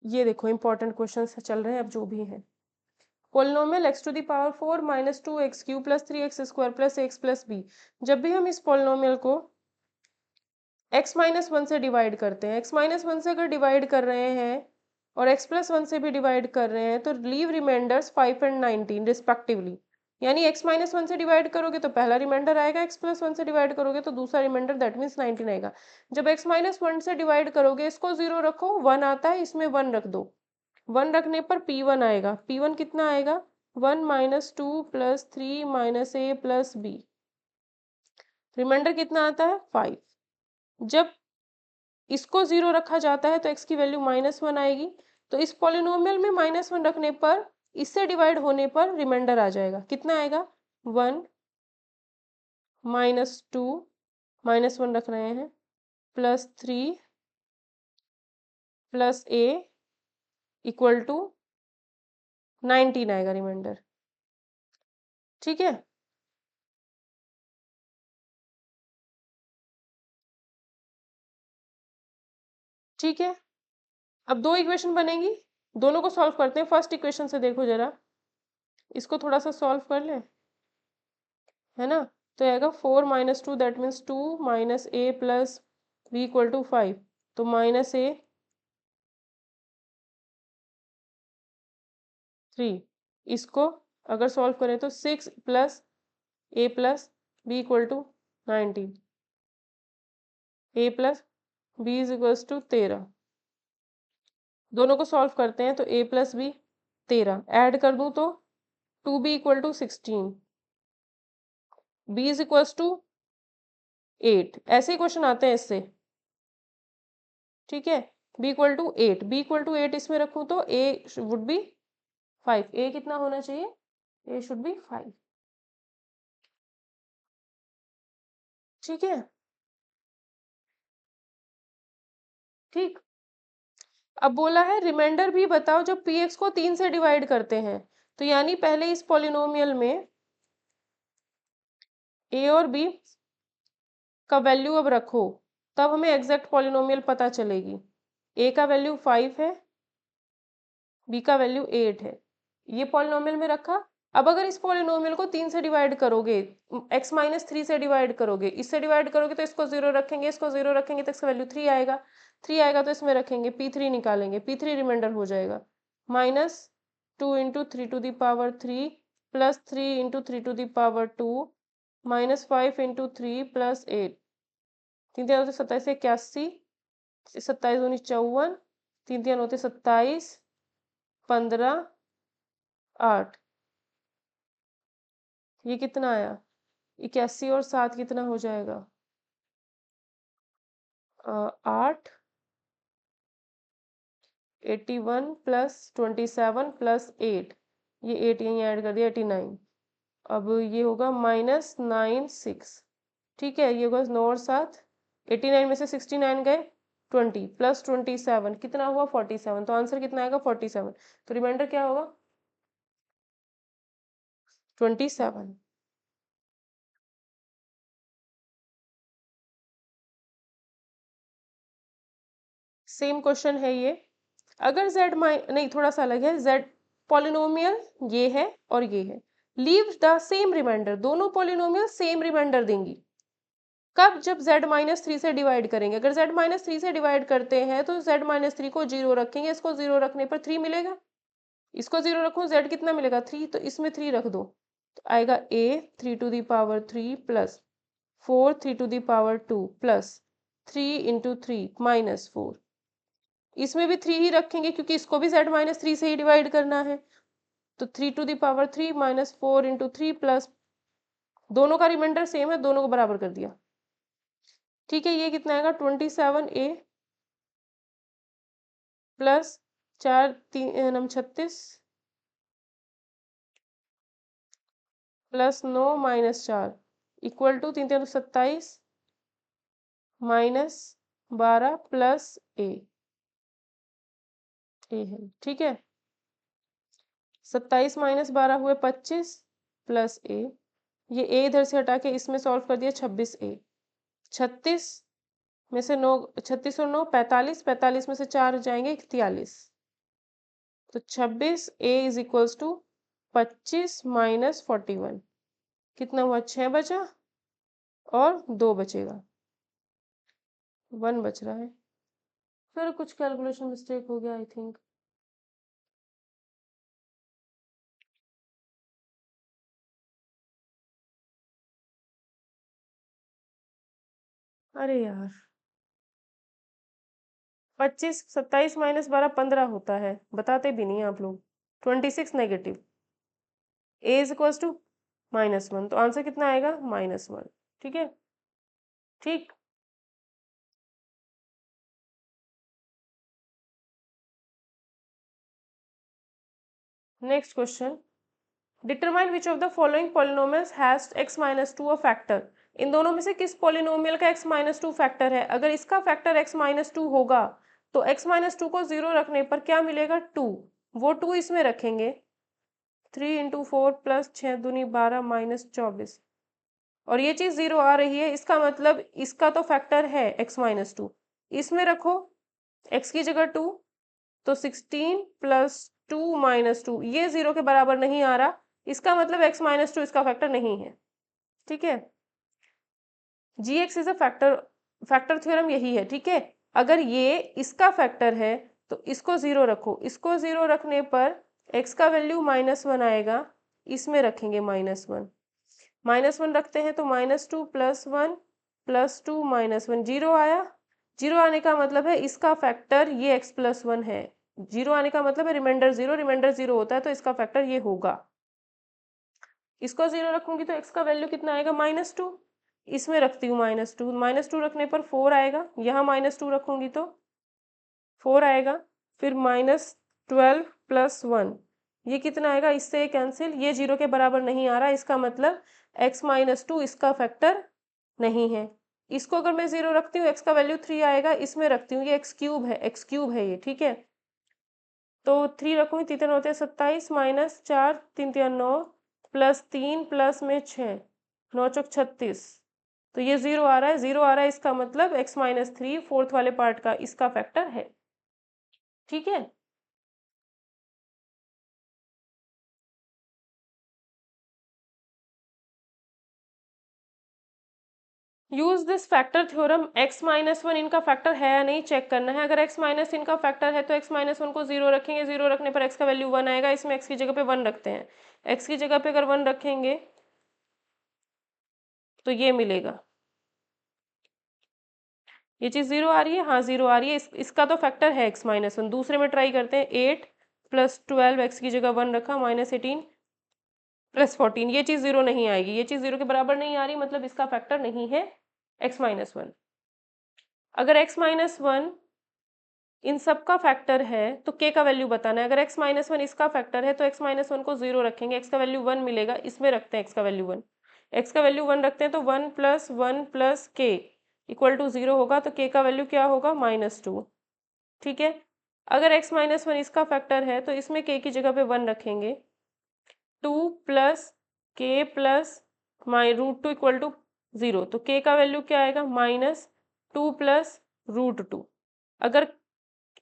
ये देखो इंपॉर्टेंट क्वेश्चन चल रहे हैं अब जो भी है। Polynomial x to the power 4 -2x³ + 3x² + x + b। जब भी हम इस पोलिनोमियल को x-1 से डिवाइड करते हैं, x-1 से अगर डिवाइड कर रहे हैं और x+1 से भी डिवाइड कर रहे हैं तो लीव रिमाइंडर्स 5 एंड 19 रिस्पेक्टिवली। यानी x-1 से डिवाइड करोगे तो पहला रिमाइंडर आएगा, x+1 से डिवाइड करोगे तो दूसरा रिमाइंडर दैट मीन्स 19 आएगा। जब x-1 से डिवाइड करोगे इसको 0 रखो, 1 आता है इसमें 1 रख दो। 1 रखने पर p1 आएगा। p1 कितना आएगा? 1 - 2 + 3 - a + b। रिमाइंडर कितना आता है? 5। जब इसको 0 रखा जाता है तो x की वैल्यू -1 आएगी। तो इस पॉलिनोमियल में -1 रखने पर, इससे डिवाइड होने पर रिमाइंडर आ जाएगा। कितना आएगा? 1 -2 -1 रख रहे हैं +3 + a = 19 आएगा रिमाइंडर। ठीक है, ठीक है। अब दो इक्वेशन बनेगी, दोनों को सॉल्व करते हैं। फर्स्ट इक्वेशन से देखो जरा, इसको थोड़ा सा सॉल्व कर लें, है ना। तो आएगा 4 - 2 दैट मीन्स 2 - a + b = 5। तो -a 3। इसको अगर सॉल्व करें तो 6 + a + b = 19। a + b = 13। दोनों को सॉल्व करते हैं तो a + b 13 ऐड कर दूं तो 2b = 16, b = 8। ऐसे ही क्वेश्चन आते हैं इससे। ठीक है, b = 8, b = 8 इसमें रखूं तो a वुड बी 5। a कितना होना चाहिए? a should be 5। ठीक है, ठीक। अब बोला है रिमाइंडर भी बताओ जब px को 3 से डिवाइड करते हैं। तो यानी पहले इस पॉलिनोमियल में ए और बी का वैल्यू अब रखो, तब हमें एग्जैक्ट पॉलिनोमियल पता चलेगी। ए का वैल्यू 5 है, बी का वैल्यू 8 है, ये पॉलिनोमियल में रखा। अब अगर इस पॉलिनोमियल को 3 से डिवाइड करोगे, x-3 से डिवाइड करोगे, इससे डिवाइड करोगे तो इसको 0 रखेंगे, इसको 0 रखेंगे तो इसका वैल्यू 3 आएगा, 3 आएगा तो इसमें रखेंगे, P3 निकालेंगे, P3 रिमाइंडर हो जाएगा -2 into 3 to the power 3 plus 3 into 3 to the power 2 -5 into 3 plus 8, 3 3 होते 27, 81, 27 दूनी 54, 3 3 होते 27, 15, 8, ये कितना आया 81 और 7 कितना हो जाएगा 8, 81 प्लस 27 प्लस 8, ये 8 यहीं ऐड कर दिया 89। अब ये होगा -96, ठीक है, ये होगा 9 और 7, 89 में से 69 गए 20 प्लस 27 कितना हुआ 47, तो आंसर कितना आएगा 47, तो रिमाइंडर क्या होगा 27। सेम क्वेश्चन है ये, अगर नहीं थोड़ा सा अलग है, z पॉलिनोमियल ये है और ये है, लीव द सेम रिमाइंडर, दोनों पॉलिनोमियल सेम रिमाइंडर देंगी। कब? जब z-3 से डिवाइड करेंगे, अगर z-3 से डिवाइड करते हैं तो z-3 को 0 रखेंगे, इसको 0 रखने पर 3 मिलेगा, इसको 0 रखो z कितना मिलेगा 3, तो इसमें 3 रख दो, तो आएगा a 3 to the power 3 plus 4 3 to the power 2 plus 3 into 3 -4, इसमें भी 3 ही रखेंगे क्योंकि इसको भी z-3 से ही डिवाइड करना है, तो 3 to the power 3 -4 into 3 plus, दोनों का रिमाइंडर सेम है, दोनों को बराबर कर दिया, ठीक है, ये कितना आएगा 27a plus 4 3 36 plus 9 -4 equal to 3 3 27 -12 plus a है, ठीक है, 27 -12 हुए 25 प्लस ए, ये ए इधर से हटा के इसमें सॉल्व कर दिया 26a, 36 में से 9, 36 और 9 45, 45 में से 4 जाएंगे 43, तो 26a इज इक्वल्स टू 25 -41, कितना हुआ 6 बचा और 2 बचेगा, 1 बच रहा है, फिर कुछ कैलकुलेशन मिस्टेक हो गया आई थिंक। अरे यार 25 27 -12 15 होता है, बताते भी नहीं आप लोग, 26 negative, a is equals to -1, तो आंसर कितना आएगा -1, ठीक है, ठीक। Next question, determine which of the following polynomials has x-2 a factor, इन दोनों में से किस पॉलिनोमियल का x-2 फैक्टर है, अगर इसका फैक्टर x-2 होगा तो x-2 को 0 रखने पर क्या मिलेगा 2, वो 2 इसमें रखेंगे, 3 इंटू 4 प्लस 6 दूनी 12 -24, और ये चीज 0 आ रही है, इसका मतलब इसका तो फैक्टर है x-2, इसमें रखो x की जगह 2, तो 16 प्लस 2 -2, ये 0 के बराबर नहीं आ रहा, इसका मतलब x-2 इसका फैक्टर नहीं है, ठीक है, gx is a factor, factor theorem यही है, ठीक है, अगर ये इसका फैक्टर है तो इसको 0 रखो, इसको 0 रखने पर x का वैल्यू -1 आएगा, इसमें रखेंगे -1, -1 रखते हैं तो -2 प्लस 1 प्लस 2 -1, 0 आया, 0 आने का मतलब है इसका फैक्टर ये x+1 है, 0 आने का मतलब है रिमाइंडर 0, रिमाइंडर 0 होता है तो इसका फैक्टर ये होगा, इसको 0 रखूंगी तो x का वैल्यू कितना आएगा -2, इसमें रखती हूँ -2, -2 रखने पर 4 आएगा, यहाँ -2 रखूंगी तो 4 आएगा, फिर -12 प्लस 1, ये कितना आएगा, इससे ये कैंसिल, ये 0 के बराबर नहीं आ रहा, इसका मतलब x-2 इसका फैक्टर नहीं है, इसको अगर मैं 0 रखती हूँ x का वैल्यू 3 आएगा, इसमें रखती हूँ ये x³ है ये, ठीक है, तो 3 रखूँगी, 3 3 होते हैं 27 -4 3 3 9 प्लस 3 प्लस में 6 9 चौक 36, तो ये 0 आ रहा है, 0 आ रहा है, इसका मतलब x-3 फोर्थ वाले पार्ट का इसका फैक्टर है। ठीक है, use this factor theorem, x-1 इनका फैक्टर है या नहीं चेक करना है। अगर x- इनका फैक्टर है तो x-1 को 0 रखेंगे, 0 रखने पर x का वैल्यू 1 आएगा, इसमें x की जगह पे 1 रखते हैं, x की जगह पे अगर 1 रखेंगे तो ये मिलेगा, ये चीज 0 आ रही है, हाँ 0 आ रही है, इसका तो फैक्टर है x-1। दूसरे में ट्राई करते हैं, 8 + 12, x की जगह 1 रखा, -18 + 14, ये चीज 0 नहीं आएगी, ये चीज 0 के बराबर नहीं आ रही, मतलब इसका फैक्टर नहीं है x-1। अगर x-1 इन सब का फैक्टर है तो k का वैल्यू बताना है। अगर x-1 इसका फैक्टर है तो x-1 को 0 रखेंगे, x का वैल्यू 1 मिलेगा, इसमें रखते हैं x का वैल्यू 1, x का वैल्यू 1 रखते हैं तो 1 + 1 + k = 0 होगा, तो k का वैल्यू क्या होगा, -2। ठीक है, अगर x-1 इसका फैक्टर है तो इसमें k की जगह पे 1 रखेंगे, 2 + k + √2 = 0, तो k का वैल्यू क्या आएगा, -2 + √2। अगर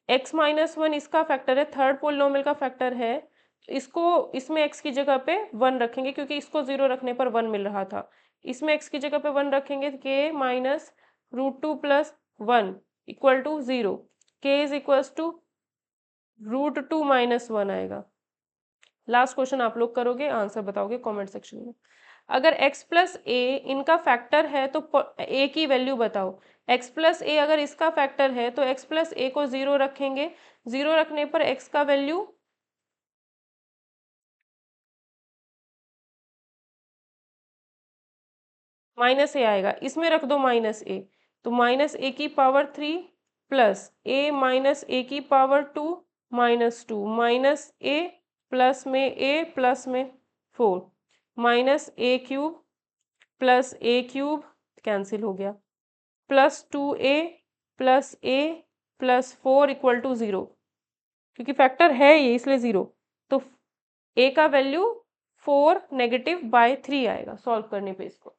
x-1 इसका फैक्टर है, थर्ड पोलिनोमियल का फैक्टर है, तो इसको इसमें x की जगह पे 1 रखेंगे, क्योंकि इसको 0 रखने पर 1 मिल रहा था, इसमें x की जगह पे 1 रखेंगे, k -√2 + 1 = 0, k = √2 - 1 आएगा। लास्ट क्वेश्चन आप लोग करोगे, आंसर बताओगे कमेंट सेक्शन में। अगर x + a इनका फैक्टर है तो a की वैल्यू बताओ। x + a अगर इसका फैक्टर है तो x + a को 0 रखेंगे, 0 रखने पर x का वैल्यू -a आएगा, इसमें रख दो -a, तो -a की पावर 3 प्लस a - a की पावर 2 -2 -a प्लस में a प्लस में 4 -a³ प्लस a³ कैंसिल हो गया, +2a प्लस a प्लस 4 = 0, क्योंकि फैक्टर है ये इसलिए 0, तो a का वैल्यू 4 -/3 आएगा सॉल्व करने पे इसको।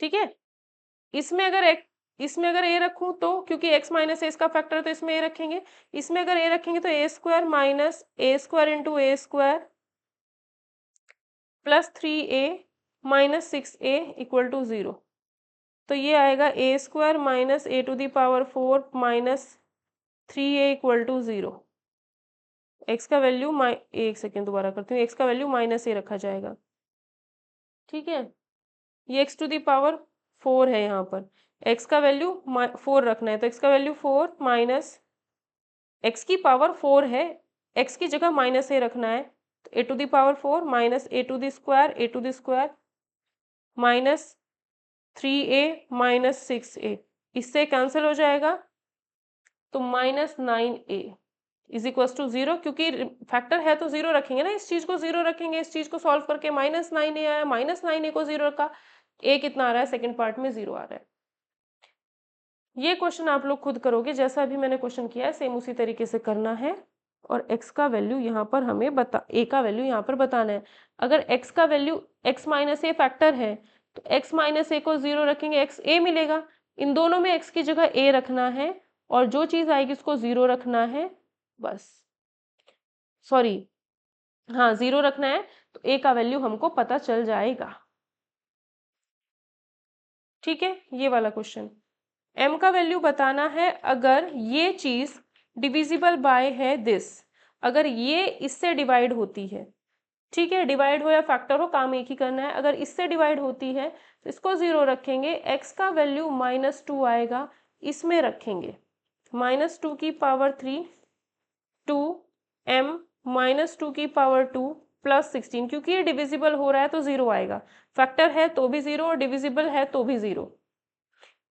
ठीक है, इसमें अगर एक इसमें अगर a रखूं तो क्योंकि x - a इसका फैक्टर है तो इसमें a रखेंगे, इसमें अगर a रखेंगे तो a² - a² × a² plus 3a - 6a = 0, तो ये आएगा a² - a⁴ -3a = 0। x का वैल्यू एक सेकेंड दोबारा करती हूँ, x का वैल्यू -a रखा जाएगा। ठीक है, ये x⁴ है यहाँ पर, x का वैल्यू 4 रखना है, तो x का वैल्यू 4 माइनस x की पावर 4 है, x की जगह -a रखना है, तो a⁴ -a² -3a - 6a, इससे कैंसिल हो जाएगा, तो -9a = 0, क्योंकि फैक्टर है तो 0 रखेंगे ना, इस चीज को 0 रखेंगे, इस चीज को सॉल्व करके -9a आया, -9a को 0 रखा, a कितना आ रहा है, सेकंड पार्ट में 0 आ रहा है। ये क्वेश्चन आप लोग खुद करोगे, जैसा अभी मैंने क्वेश्चन किया है सेम उसी तरीके से करना है, और x का वैल्यू यहाँ पर हमें a का वैल्यू यहाँ पर बताना है। अगर x का वैल्यू x - a फैक्टर है तो x - a को 0 रखेंगे, x a मिलेगा, इन दोनों में x की जगह a रखना है, और जो चीज़ आएगी उसको 0 रखना है, बस, सॉरी, हाँ 0 रखना है, तो a का वैल्यू हमको पता चल जाएगा। ठीक है, ये वाला क्वेश्चन, m का वैल्यू बताना है अगर ये चीज डिविजिबल बाय है दिस, अगर ये इससे डिवाइड होती है, ठीक है, डिवाइड हो या फैक्टर हो काम एक ही करना है, अगर इससे डिवाइड होती है तो इसको 0 रखेंगे, x का वैल्यू -2 आएगा, इसमें रखेंगे -2 की पावर 3 2 m -2 की पावर 2 प्लस 16, क्योंकि ये डिविजिबल हो रहा है तो 0 आएगा, फैक्टर है तो भी 0 और डिविजिबल है तो भी 0,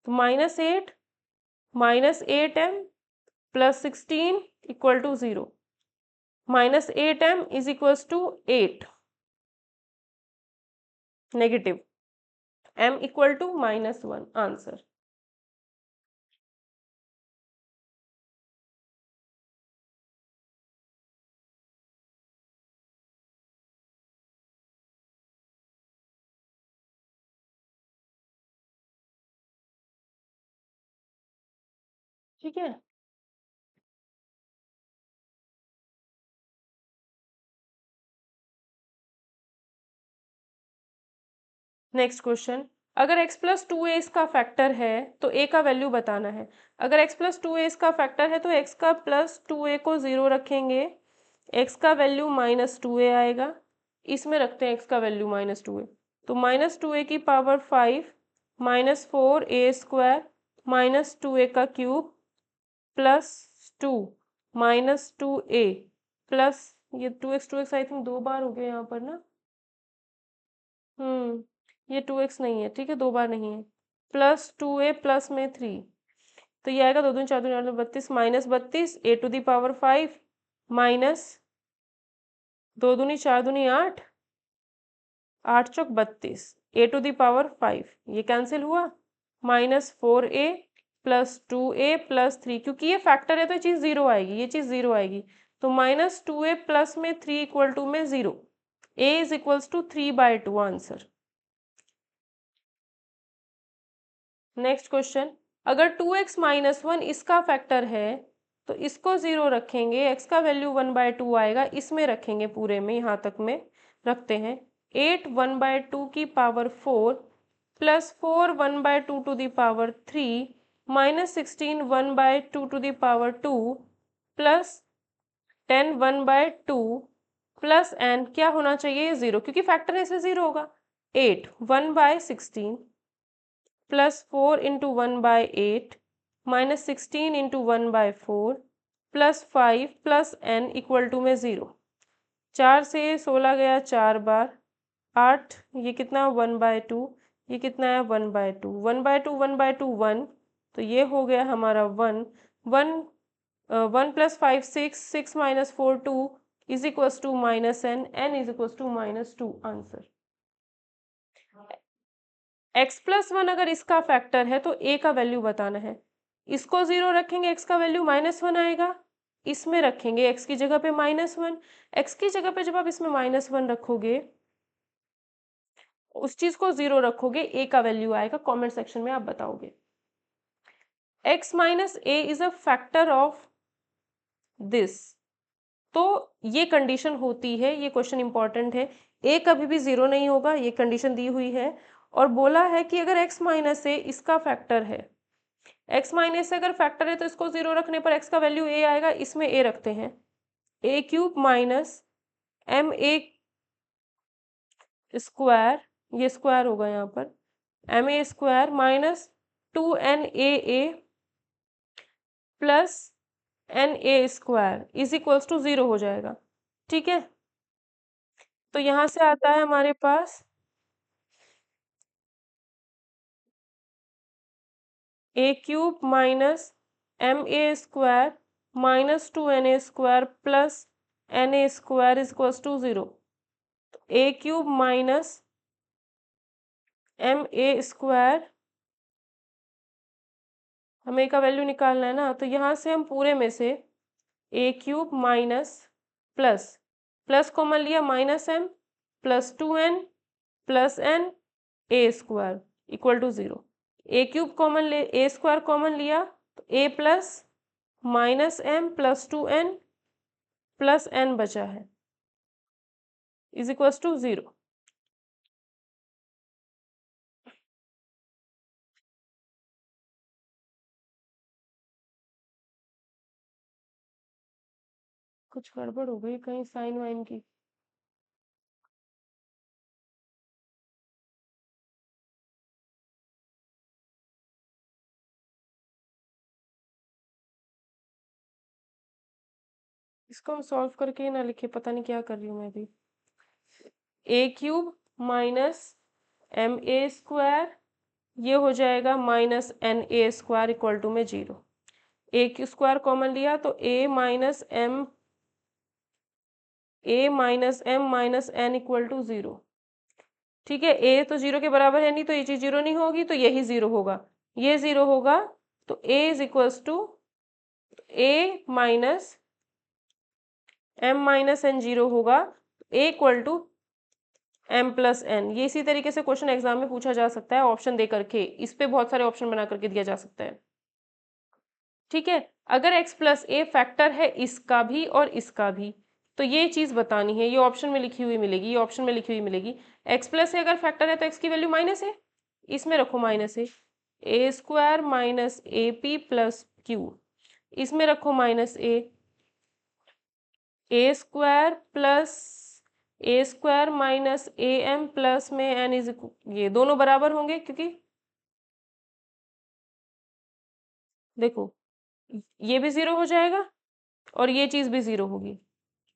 तो -8 -8m plus 16 = 0, -8m = 8 negative, m = -1 answer. ठीक है। नेक्स्ट क्वेश्चन, अगर x प्लस टू ए इसका फैक्टर है तो a का वैल्यू बताना है। अगर x प्लस टू ए इसका फैक्टर है तो x का प्लस टू ए को ज़ीरो रखेंगे, x का वैल्यू माइनस टू ए आएगा। इसमें रखते हैं x का वैल्यू माइनस टू ए, तो माइनस टू ए की power 5 minus four a square minus two a का cube plus two minus two a plus ये टू एक्स आई थिंक दो बार हो गया यहाँ पर ना। ये टू एक्स नहीं है, ठीक है, दो बार नहीं है। प्लस टू ए प्लस में थ्री, तो ये आएगा दो दूनी चार दूनी आठ दूनी 32 minus 32 a to the power 5 minus दो दूनी चार दूनी आठ, आठ चौक 32 ए टू दी पावर 5, ये कैंसिल हुआ, minus four A plus two a plus three, क्योंकि ये फैक्टर है तो ये चीज़ जीरो आएगी, ये चीज़ जीरो आएगी, तो माइनस टू ए प्लस में थ्री इक्वल टू में zero, a is equals to 3/2 answer. Next question, अगर टू एक्स माइनस वन इसका फैक्टर है तो इसको ज़ीरो रखेंगे, x का वैल्यू 1/2 आएगा, इसमें रखेंगे पूरे में, यहाँ तक में रखते हैं। 8 1/2 की पावर 4 plus 4 1/2 to the power 3 minus 16 1/2 to the power 2 plus 10 1/2 plus n क्या होना चाहिए, ज़ीरो, क्योंकि फैक्टर है इसलिए ज़ीरो होगा। 8 1/16 plus 4 into 1/8 minus 16 into 1/4 plus 5 plus n equal to में ज़ीरो, 4 से 16 गया 4 बार, 8 ये कितना 1/2, ये कितना है 1/2, 1/2 1/2 1, तो ये हो गया हमारा 1 1 1 plus 5 6 6 minus 4 2 is equals to minus n is equals to minus 2 answer. x plus one अगर इसका फैक्टर है तो a का वैल्यू बताना है। इसको जीरो रखेंगे x का वैल्यू माइनस वन आएगा, इसमें रखेंगे x की जगह पे माइनस वन, x की जगह पे जब आप इसमें माइनस वन रखोगे, उस चीज को जीरो रखोगे, a का वैल्यू आएगा, कमेंट सेक्शन में आप बताओगे। x minus A is a factor of this, तो ये कंडीशन होती है, ये क्वेश्चन इंपॉर्टेंट है, a कभी भी जीरो नहीं होगा, ये कंडीशन दी हुई है। और बोला है कि अगर x माइनस ए इसका फैक्टर है, x माइनस अगर फैक्टर है तो इसको जीरो रखने पर x का वैल्यू a आएगा, इसमें a रखते हैं, a cube minus m a square, ये स्क्वायर होगा यहाँ पर, m a square minus two n a plus n a square is equals to zero हो जाएगा, ठीक है। तो यहाँ से आता है हमारे पास a cube minus m a square minus two n a square plus n a square is equals to zero, a cube minus m a square, हमें ए का वैल्यू निकालना है ना, तो यहाँ से हम पूरे में से a cube minus plus plus common लिया minus m plus two n plus n a square equal to zero, a cube common ले ए स्क्वायर कॉमन लिया तो a plus minus m plus two n plus n बचा है is equals to zero. कुछ गड़बड़ हो गई कहीं साइन वाइन की। इसको हम सॉल्व करके ही ना लिखे, पता नहीं क्या कर रही हूँ मैं भी। A cube minus m a square, ये हो जाएगा minus n a square equal to में zero, a q square common लिया तो a minus m minus n equal to zero, ठीक है। ए तो जीरो के बराबर है नहीं, तो ये चीज जीरो नहीं होगी, तो यही जीरो होगा, ये जीरो होगा, तो a is equals to a minus m minus n zero होगा, a equal to m plus n. ये इसी तरीके से क्वेश्चन एग्जाम में पूछा जा सकता है, ऑप्शन दे करके, इस पे बहुत सारे ऑप्शन बना करके दिया जा सकता है। ठीक है। अगर x प्लस ए फैक्टर है इसका भी और इसका भी, तो ये चीज़ बतानी है, ये ऑप्शन में लिखी हुई मिलेगी, ये ऑप्शन में लिखी हुई मिलेगी। x प्लस ए अगर फैक्टर है तो x की वैल्यू माइनस है, इसमें रखो minus a square minus a p plus q, इसमें रखो minus a square minus a m plus में एन इज, ये दोनों बराबर होंगे क्योंकि देखो ये भी जीरो हो जाएगा और ये चीज भी जीरो होगी।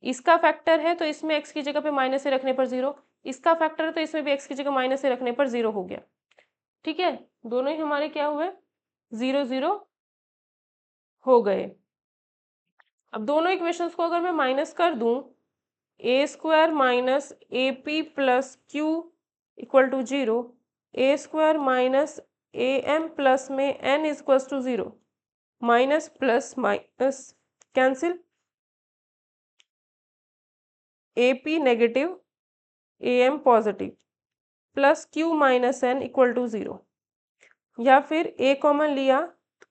इसका फैक्टर है तो इसमें x की जगह पे माइनस से रखने पर जीरो, इसका फैक्टर है तो इसमें भी x की जगह माइनस से रखने पर जीरो हो गया। ठीक है, दोनों ही हमारे क्या हुए, जीरो जीरो हो गए। अब दोनों इक्वेशंस को अगर मैं माइनस कर दूं, a square minus a p plus q equal to zero, a square minus a m plus में n is equal to zero, minus plus minus cancel, a p negative a m positive plus Q minus n equal to zero, या फिर a common लिया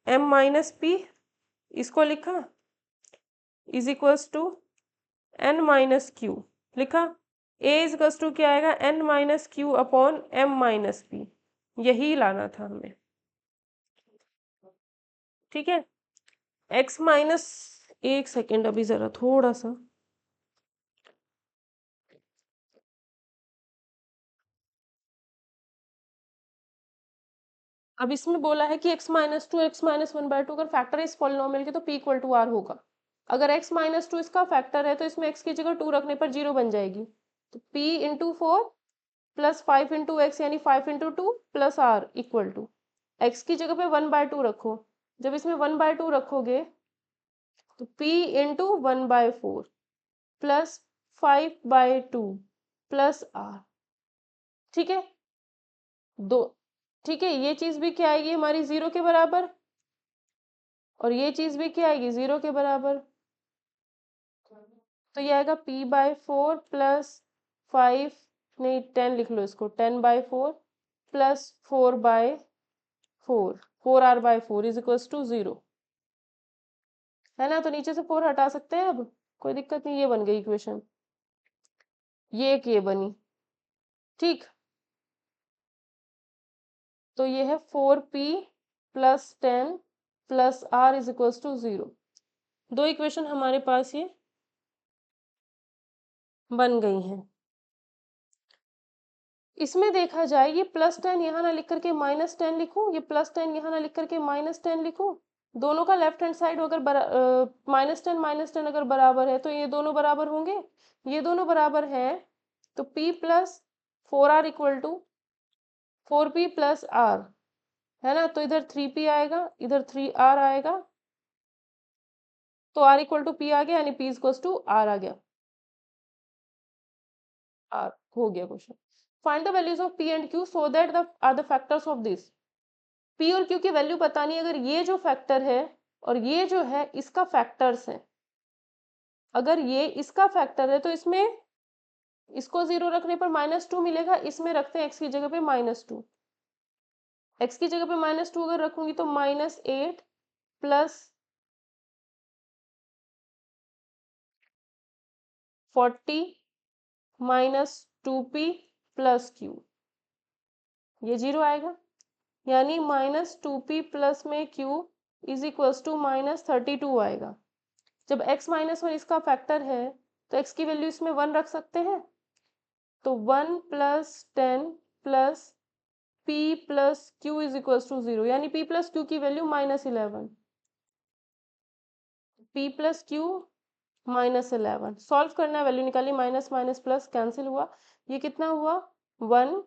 m minus p, इसको लिखा is equals to n minus q, लिखा a is equals to क्या आएगा, n minus q upon M minus P, यही लाना था हमें। ठीक है, एक्स माइनस, एक सेकेंड अभी जरा थोड़ा सा, अब इसमें बोला है कि x minus two x minus one by two अगर फैक्टर है इस पॉलिनोमियल के तो p इक्वल टू आर होगा। अगर x माइनस टू इसका फैक्टर है तो इसमें x की जगह टू रखने पर जीरो बन जाएगी, तो p into four plus five into x यानी five into two plus r equal to, x की जगह पे वन बाय टू रखो, जब इसमें वन बाय टू रखोगे तो p into one by four plus five by two plus r. ठीक है, दो, ठीक है, ये चीज भी क्या आएगी हमारी जीरो के बराबर, और ये चीज भी क्या आएगी जीरो के बराबर, तो ये आएगा p by four plus five, नहीं टेन लिख लो इसको, ten by four plus four by four, four R by four is equals to zero, है ना। तो नीचे से फोर हटा सकते हैं, अब कोई दिक्कत नहीं, ये बन गई इक्वेशन, ये एक ये बनी। ठीक, तो ये है four P plus ten plus R is equals to zero, दो इक्वेशन हमारे पास ये बन गई हैं। इसमें देखा जाए ये प्लस टेन यहाँ ना लिख करके माइनस टेन लिखूं, ये प्लस टेन यहाँ ना लिख करके माइनस टेन लिखूं, दोनों का लेफ्ट हैंड साइड अगर माइनस टेन अगर बराबर है तो ये दोनों बराबर होंगे, ये दोनों बराबर है तो p plus four R equal to four P plus R, है ना। तो इधर थ्री पी आएगा, इधर थ्री आर आएगा, तो r इक्वल टू पी आ गया, यानी p इक्वल टू आर आ गया, आर हो गया question. Find the values of p and q so that the are the factors of this, p और q की वैल्यू बतानी है, अगर ये जो फैक्टर है और ये जो है इसका फैक्टर्स है, अगर ये इसका फैक्टर है तो इसमें इसको जीरो रखने पर माइनस टू मिलेगा, इसमें रखते हैं एक्स की जगह पे माइनस टू, एक्स की जगह पे माइनस टू अगर रखूंगी तो minus eight plus forty minus two P plus Q, ये जीरो आएगा, यानी माइनस टू पी प्लस में Q is equals to minus thirty two आएगा। जब x माइनस वन इसका फैक्टर है तो x की वैल्यू इसमें वन रख सकते हैं, तो one plus ten plus p plus Q is equals to zero, यानी p प्लस क्यू की value minus eleven, p plus Q minus eleven, solve करना है, वैल्यू निकाली, माइनस माइनस प्लस कैंसिल हुआ, ये कितना हुआ one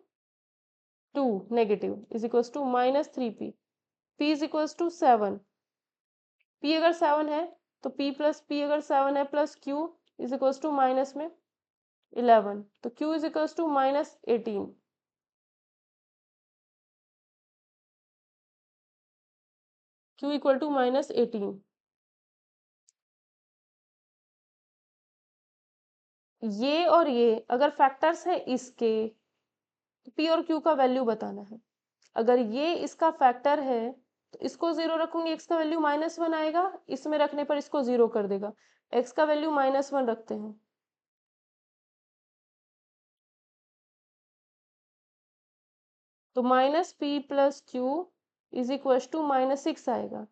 two negative is equals to minus three P, p is equals to seven, p अगर seven है तो p अगर सेवन है plus q is equals to minus में इलेवन, तो q is equals to minus eighteen, q equal to minus eighteen. ये और ये अगर फैक्टर्स है इसके, तो p और q का वैल्यू बताना है, अगर ये इसका फैक्टर है तो इसको 0 रखूंगी, x का वैल्यू -1 आएगा, इसमें रखने पर इसको 0 कर देगा, x का वैल्यू -1 रखते हैं, तो -p+q इज इक्वल टू -6 आएगा।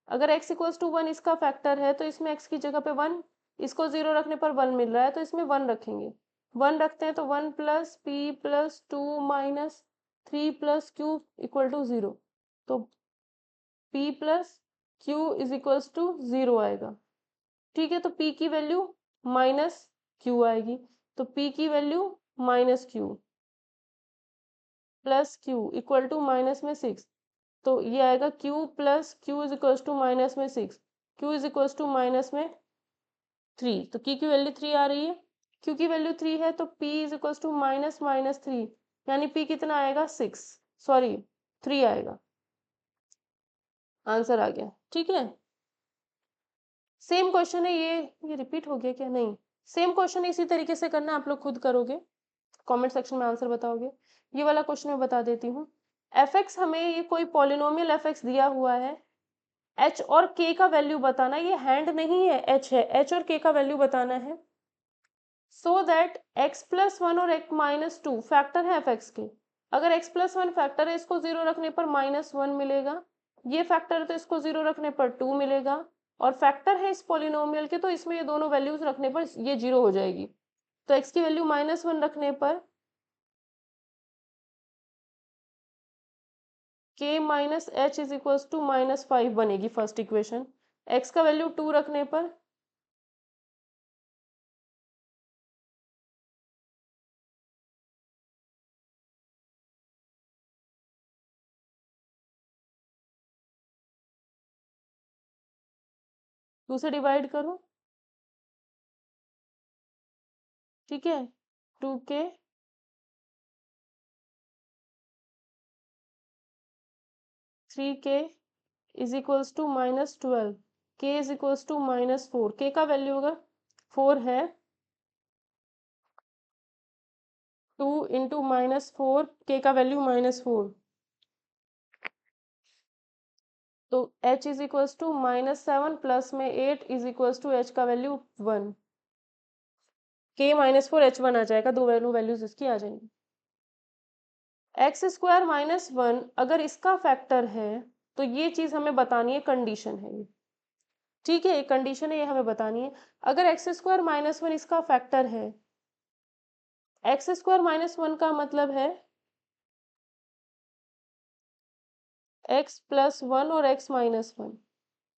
अगर x इक्वल्स टू 1 इसका फैक्टर है तो इसमें x की जगह पे 1, इसको 0 रखने पर 1 मिल रहा है तो इसमें 1 रखेंगे, 1 रखते हैं तो 1 + p+2 - 3+q इक्वल टू 0, तो p+q इज इक्वल्स टू 0 आएगा। ठीक है, तो p की वैल्यू -q आएगी, तो p की value -q plus q equal to minus में 6, तो ये आएगा q plus q is equal to minus में 6, q is equal to minus में 3, तो q की वैल्यू 3 आ रही है, q की वैल्यू 3 है तो p इज इक्वल टू -3, यानी p कितना आएगा 6, सॉरी 3 आएगा, आंसर आ गया। ठीक है, सेम क्वेश्चन है ये रिपीट हो गया क्या, नहीं, सेम क्वेश्चन इसी तरीके से करना, आप लोग खुद करोगे, कमेंट सेक्शन में आंसर बताओगे। ये वाला क्वेश्चन मैं बता देती हूँ, एफ एक्स हमें ये कोई पॉलिनोमियल एफ एक्स दिया हुआ है, एच और के का वैल्यू बताना, ये हैंड नहीं है, एच है, एच और के का वैल्यू बताना है, सो दैट x+1 और x-2 फैक्टर है एफ एक्स के, अगर x+1 फैक्टर है इसको 0 रखने पर -1 मिलेगा, ये फैक्टर है तो इसको 0 रखने पर 2 मिलेगा, और फैक्टर है इस पॉलिनोमियल के तो इसमें ये दोनों वैल्यूज रखने पर ये 0 हो जाएगी, तो x की वैल्यू -1 रखने पर k minus H is equal to -5 बनेगी फर्स्ट इक्वेशन, x का वैल्यू 2 रखने पर टू से डिवाइड करो, ठीक है, 2k three K is equals to -12, k is equals to -4, k का वैल्यू होगा 4 है, 2 इंटू -4, k का वैल्यू -4, तो h is equals to -7 plus में 8 इज इक्वल्स टू h का वैल्यू 1, k -4 h1 आ जाएगा, दो वैल्यूज इसकी आ जाएंगी। x² - 1 अगर इसका फैक्टर है तो ये चीज हमें बतानी है, कंडीशन है ये, ठीक है, ये कंडीशन है, ये हमें बतानी है, अगर x² - 1 इसका फैक्टर है, x² - 1 का मतलब है x+1 और x-1,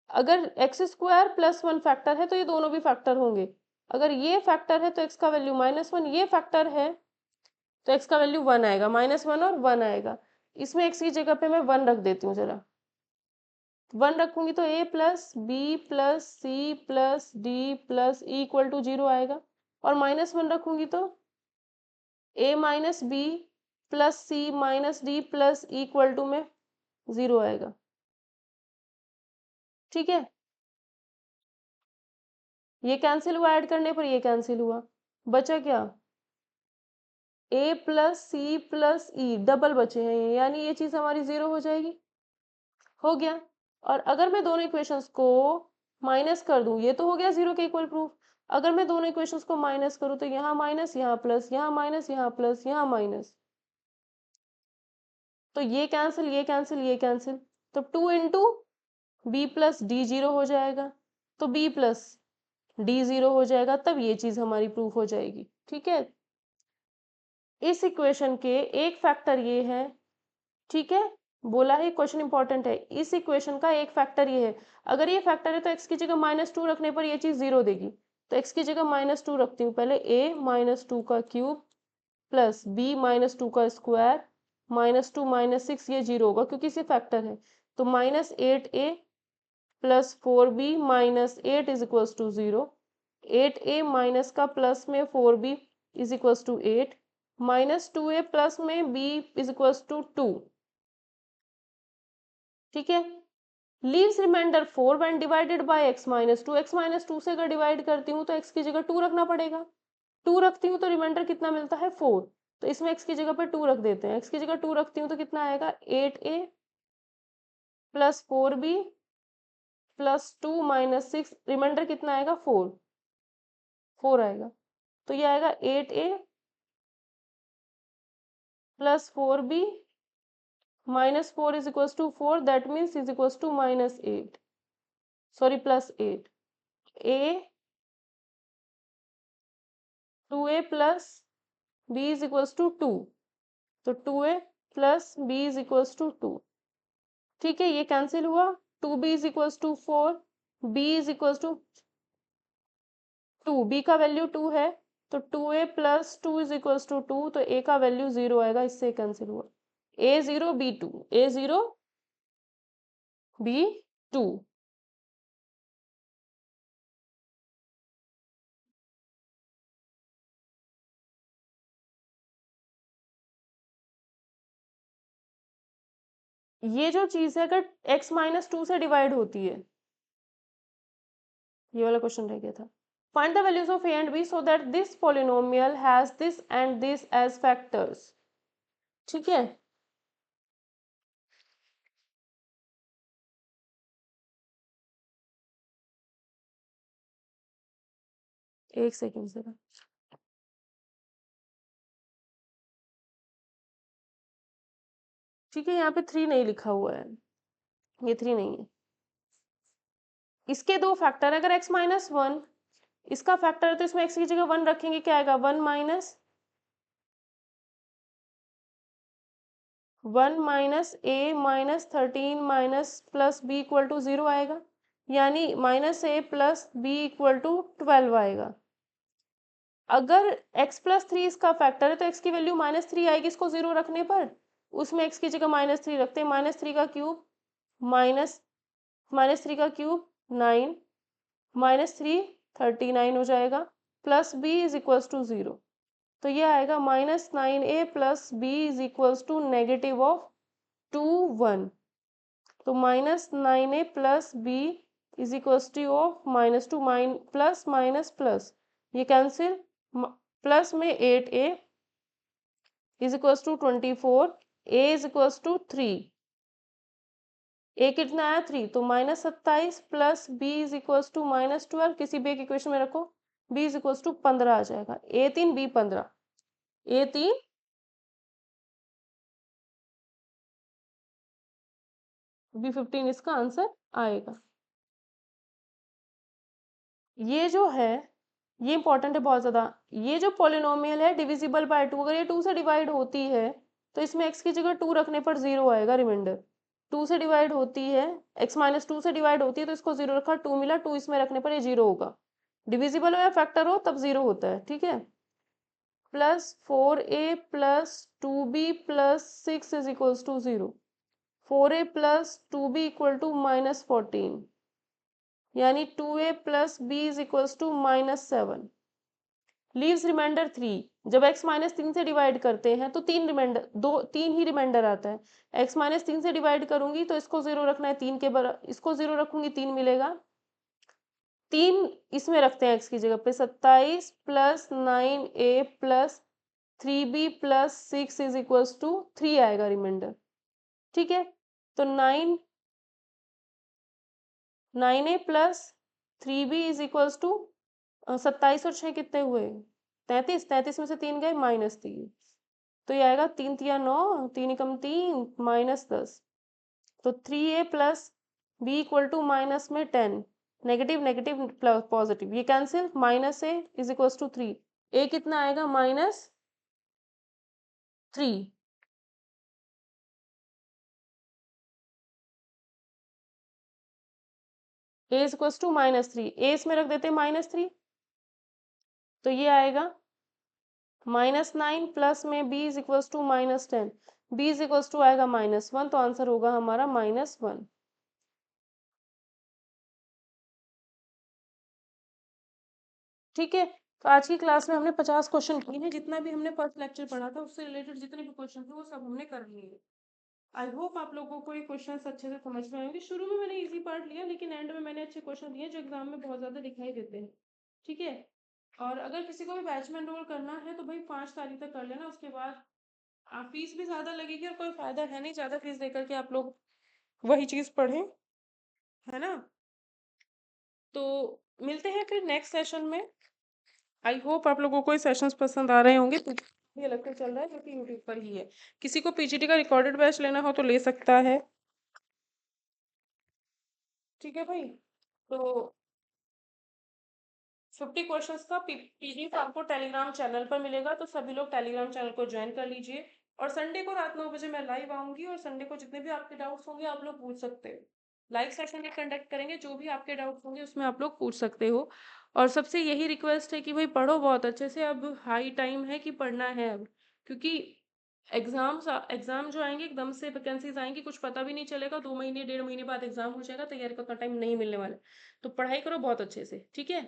अगर x² + 1 फैक्टर है तो ये दोनों भी फैक्टर होंगे, अगर ये फैक्टर है तो x का वैल्यू -1, ये फैक्टर है तो x का वैल्यू 1 आएगा, -1 और 1 आएगा, इसमें x की जगह पे मैं 1 रख देती हूँ जरा, 1 रखूंगी तो a plus B plus C plus D plus E equal to 0 आएगा, और -1 रखूंगी तो a minus B plus C minus D plus E equal to में 0 आएगा। ठीक है, ये कैंसिल हुआ, ऐड करने पर ये कैंसिल हुआ, बचा क्या, a plus C plus E double बचे हैं ये, यानी ये चीज हमारी 0 हो जाएगी, हो गया। और अगर मैं दोनों इक्वेशंस को माइनस कर दूं, ये तो हो गया 0 के इक्वल प्रूफ, अगर मैं दोनों इक्वेशंस को माइनस करूं तो यहाँ माइनस यहाँ प्लस, यहाँ माइनस यहाँ प्लस, यहाँ माइनस, तो ये कैंसिल ये कैंसिल ये कैंसिल, तो 2 इंटू बी प्लस डी 0 हो जाएगा, तो बी प्लस डी 0 हो जाएगा, तब ये चीज हमारी प्रूफ हो जाएगी। ठीक है, इस इक्वेशन के एक फैक्टर ये है, ठीक है, बोला है क्वेश्चन इंपॉर्टेंट है, इस इक्वेशन का एक फैक्टर ये है, अगर ये फैक्टर है तो x की जगह -2 रखने पर ये चीज 0 देगी, तो x की जगह -2 रखती हूँ पहले, a -2 का क्यूब प्लस b -2 का स्क्वायर -2 - 6, ये 0 होगा क्योंकि इसे फैक्टर है, तो -8a plus 4b -8 is equals to 0, 8a minus का प्लस में 4b is equals to 8, -2a plus में b इज इक्वल्स टू 2, ठीक है, leaves remainder 4 when divided by x-2, x-2 से अगर डिवाइड करती हूँ तो x की जगह 2 रखना पड़ेगा, 2 रखती हूँ तो रिमाइंडर कितना मिलता है 4, तो इसमें x की जगह पर 2 रख देते हैं, x की जगह 2 रखती हूँ तो कितना आएगा 8a plus 4b plus 2 minus 6, reminder कितना आएगा 4 आएगा। तो ये आएगा 8a plus 4b minus 4 is equal to 4, that means is equal to minus 8, sorry plus 8। a 2a plus b is equal to 2, तो 2a plus b is equal to 2। ठीक है, ये कैंसिल हुआ। 2b is equal to 4, b is equal to 2, b का value 2 है, तो 2a plus 2 is equal to 2, तो a का वैल्यू 0 आएगा, इससे कैंसिल हुआ। a 0 b 2, a 0 b 2। ये जो चीज है अगर x माइनस 2 से डिवाइड होती है, ये वाला क्वेश्चन रह गया था। Find the values of a and b so that this polynomial has this and this as factors. ठीक है, एक सेकेंड जरा। ठीक है, यहाँ पे 3 नहीं लिखा हुआ है, ये 3 नहीं है। इसके दो फैक्टर, अगर x माइनस 1 इसका फैक्टर है तो इसमें x की जगह 1 रखेंगे, क्या आएगा 1 minus a minus 13 minus plus b equal to 0 आएगा, यानी minus a plus b equal to 12 आएगा। अगर x प्लस 3 इसका फैक्टर है तो x की वैल्यू माइनस 3 आएगी, इसको 0 रखने पर। उसमें x की जगह माइनस 3 रखते हैं, माइनस 3 का क्यूब माइनस माइनस 3 का क्यूब 9 माइनस 3 39 हो जाएगा, plus b is equals to 0। तो ये आएगा -9a plus b is equals to negative of 2 1। तो -9a plus b is equals to of -2 plus minus plus, ये कैंसिल, प्लस में 8a is equals to 24, a is equals to 3, a कितना आया 3, तो -27 plus b is equals to -12, किसी भी एक equation में रखो, b इज इक्वल्स टू 15 आ जाएगा, a3 b15, a3 b15 इसका आंसर आएगा। ये जो है ये इंपॉर्टेंट है बहुत ज्यादा। ये जो पॉलिनोमियल है डिविजिबल बाय 2, अगर ये 2 से डिवाइड होती है तो इसमें x की जगह 2 रखने पर 0 आएगा, रिमाइंडर। 2 से डिवाइड होती है, x माइनस 2 से डिवाइड होती है तो इसको 0 रखा, 2 मिला, 2 इसमें रखने पर ये 0 होगा। डिविजिबल हो या फैक्टर हो तब 0 होता है, ठीक है। Plus 4a plus 2b plus 6 is equals to 0, 4a plus 2b equal to -14, यानी 2a plus b is equals to -7। Leaves remainder 3, जब x माइनस 3 से डिवाइड करते हैं तो 3 रिमाइंडर, 3 ही रिमाइंडर आता है। x माइनस 3 से डिवाइड करूंगी तो इसको 0 रखना है, 3 के बराबर, इसको 0 रखूंगी 3 मिलेगा, 3 इसमें रखते हैं x की जगह पे, 27 plus 9a plus 3b plus 6 is equals to 3 आएगा रिमाइंडर। ठीक है, तो 9a plus 3b is equals to 27 और 6 कितने हुए 33, 33 में से 3 गए -3, तो ये आएगा 3 तिया 9, 3 एकम 3 -10, तो 3a plus b equal to minus में 10, नेगेटिव नेगेटिव प्लस पॉजिटिव, ये cancel, -a is equal to 3, a कितना आएगा -3, a is equal to -3, a इसमें रख देते हैं -3, तो ये आएगा -9 प्लस में b is equal to -10, b is equal to आएगा -1, तो आंसर होगा हमारा -1। ठीक है, तो आज की क्लास में हमने 50 क्वेश्चन किए हैं, जितना भी हमने फर्स्ट लेक्चर पढ़ा था उससे रिलेटेड जितने भी क्वेश्चन थे वो सब हमने कर लिए। आई होप आप लोगों को ये क्वेश्चन अच्छे से समझ में आएंगे। शुरू में मैंने इजी पार्ट लिया, लेकिन एंड में मैंने अच्छे क्वेश्चन दिए जो एग्जाम में बहुत ज्यादा दिखाई देते हैं। ठीक है, और अगर किसी को भी बैच में एनरोल करना है तो भाई 5 तारीख तक कर लेना, उसके बाद फीस भी ज्यादा लगेगी और कोई फायदा है नहीं ज्यादा फीस देकर के आप लोग वही चीज़ पढ़ें, है ना? तो मिलते हैं फिर नेक्स्ट सेशन में। आई होप आप लोगों को ये सेशंस पसंद आ रहे होंगे। तो ये अलग से चल रहा है जो कि यूट्यूब पर ही है। किसी को पीजीटी का रिकॉर्डेड बैच लेना हो तो ले सकता है। ठीक है भाई। तो 50 क्वेश्चंस का पीडीएफ आपको टेलीग्राम चैनल पर मिलेगा, तो सभी लोग टेलीग्राम चैनल को ज्वाइन कर लीजिए। और संडे को रात 9 बजे मैं लाइव आऊंगी, और संडे को जितने भी आपके डाउट्स होंगे आप लोग पूछ सकते हो। लाइव सेशन में कंडक्ट करेंगे, जो भी आपके डाउट्स होंगे उसमें आप लोग पूछ सकते हो। और सबसे यही रिक्वेस्ट है कि भाई पढ़ो बहुत अच्छे से, अब हाई टाइम है कि पढ़ना है अब। क्योंकि एग्जाम जो आएंगे एकदम से, वैकेंसीज आएंगी, कुछ पता भी नहीं चलेगा, 2 महीने 1.5 महीने बाद एग्जाम हो जाएगा, तैयारी का उतना टाइम नहीं मिलने वाला है। तो पढ़ाई करो बहुत अच्छे से, ठीक है।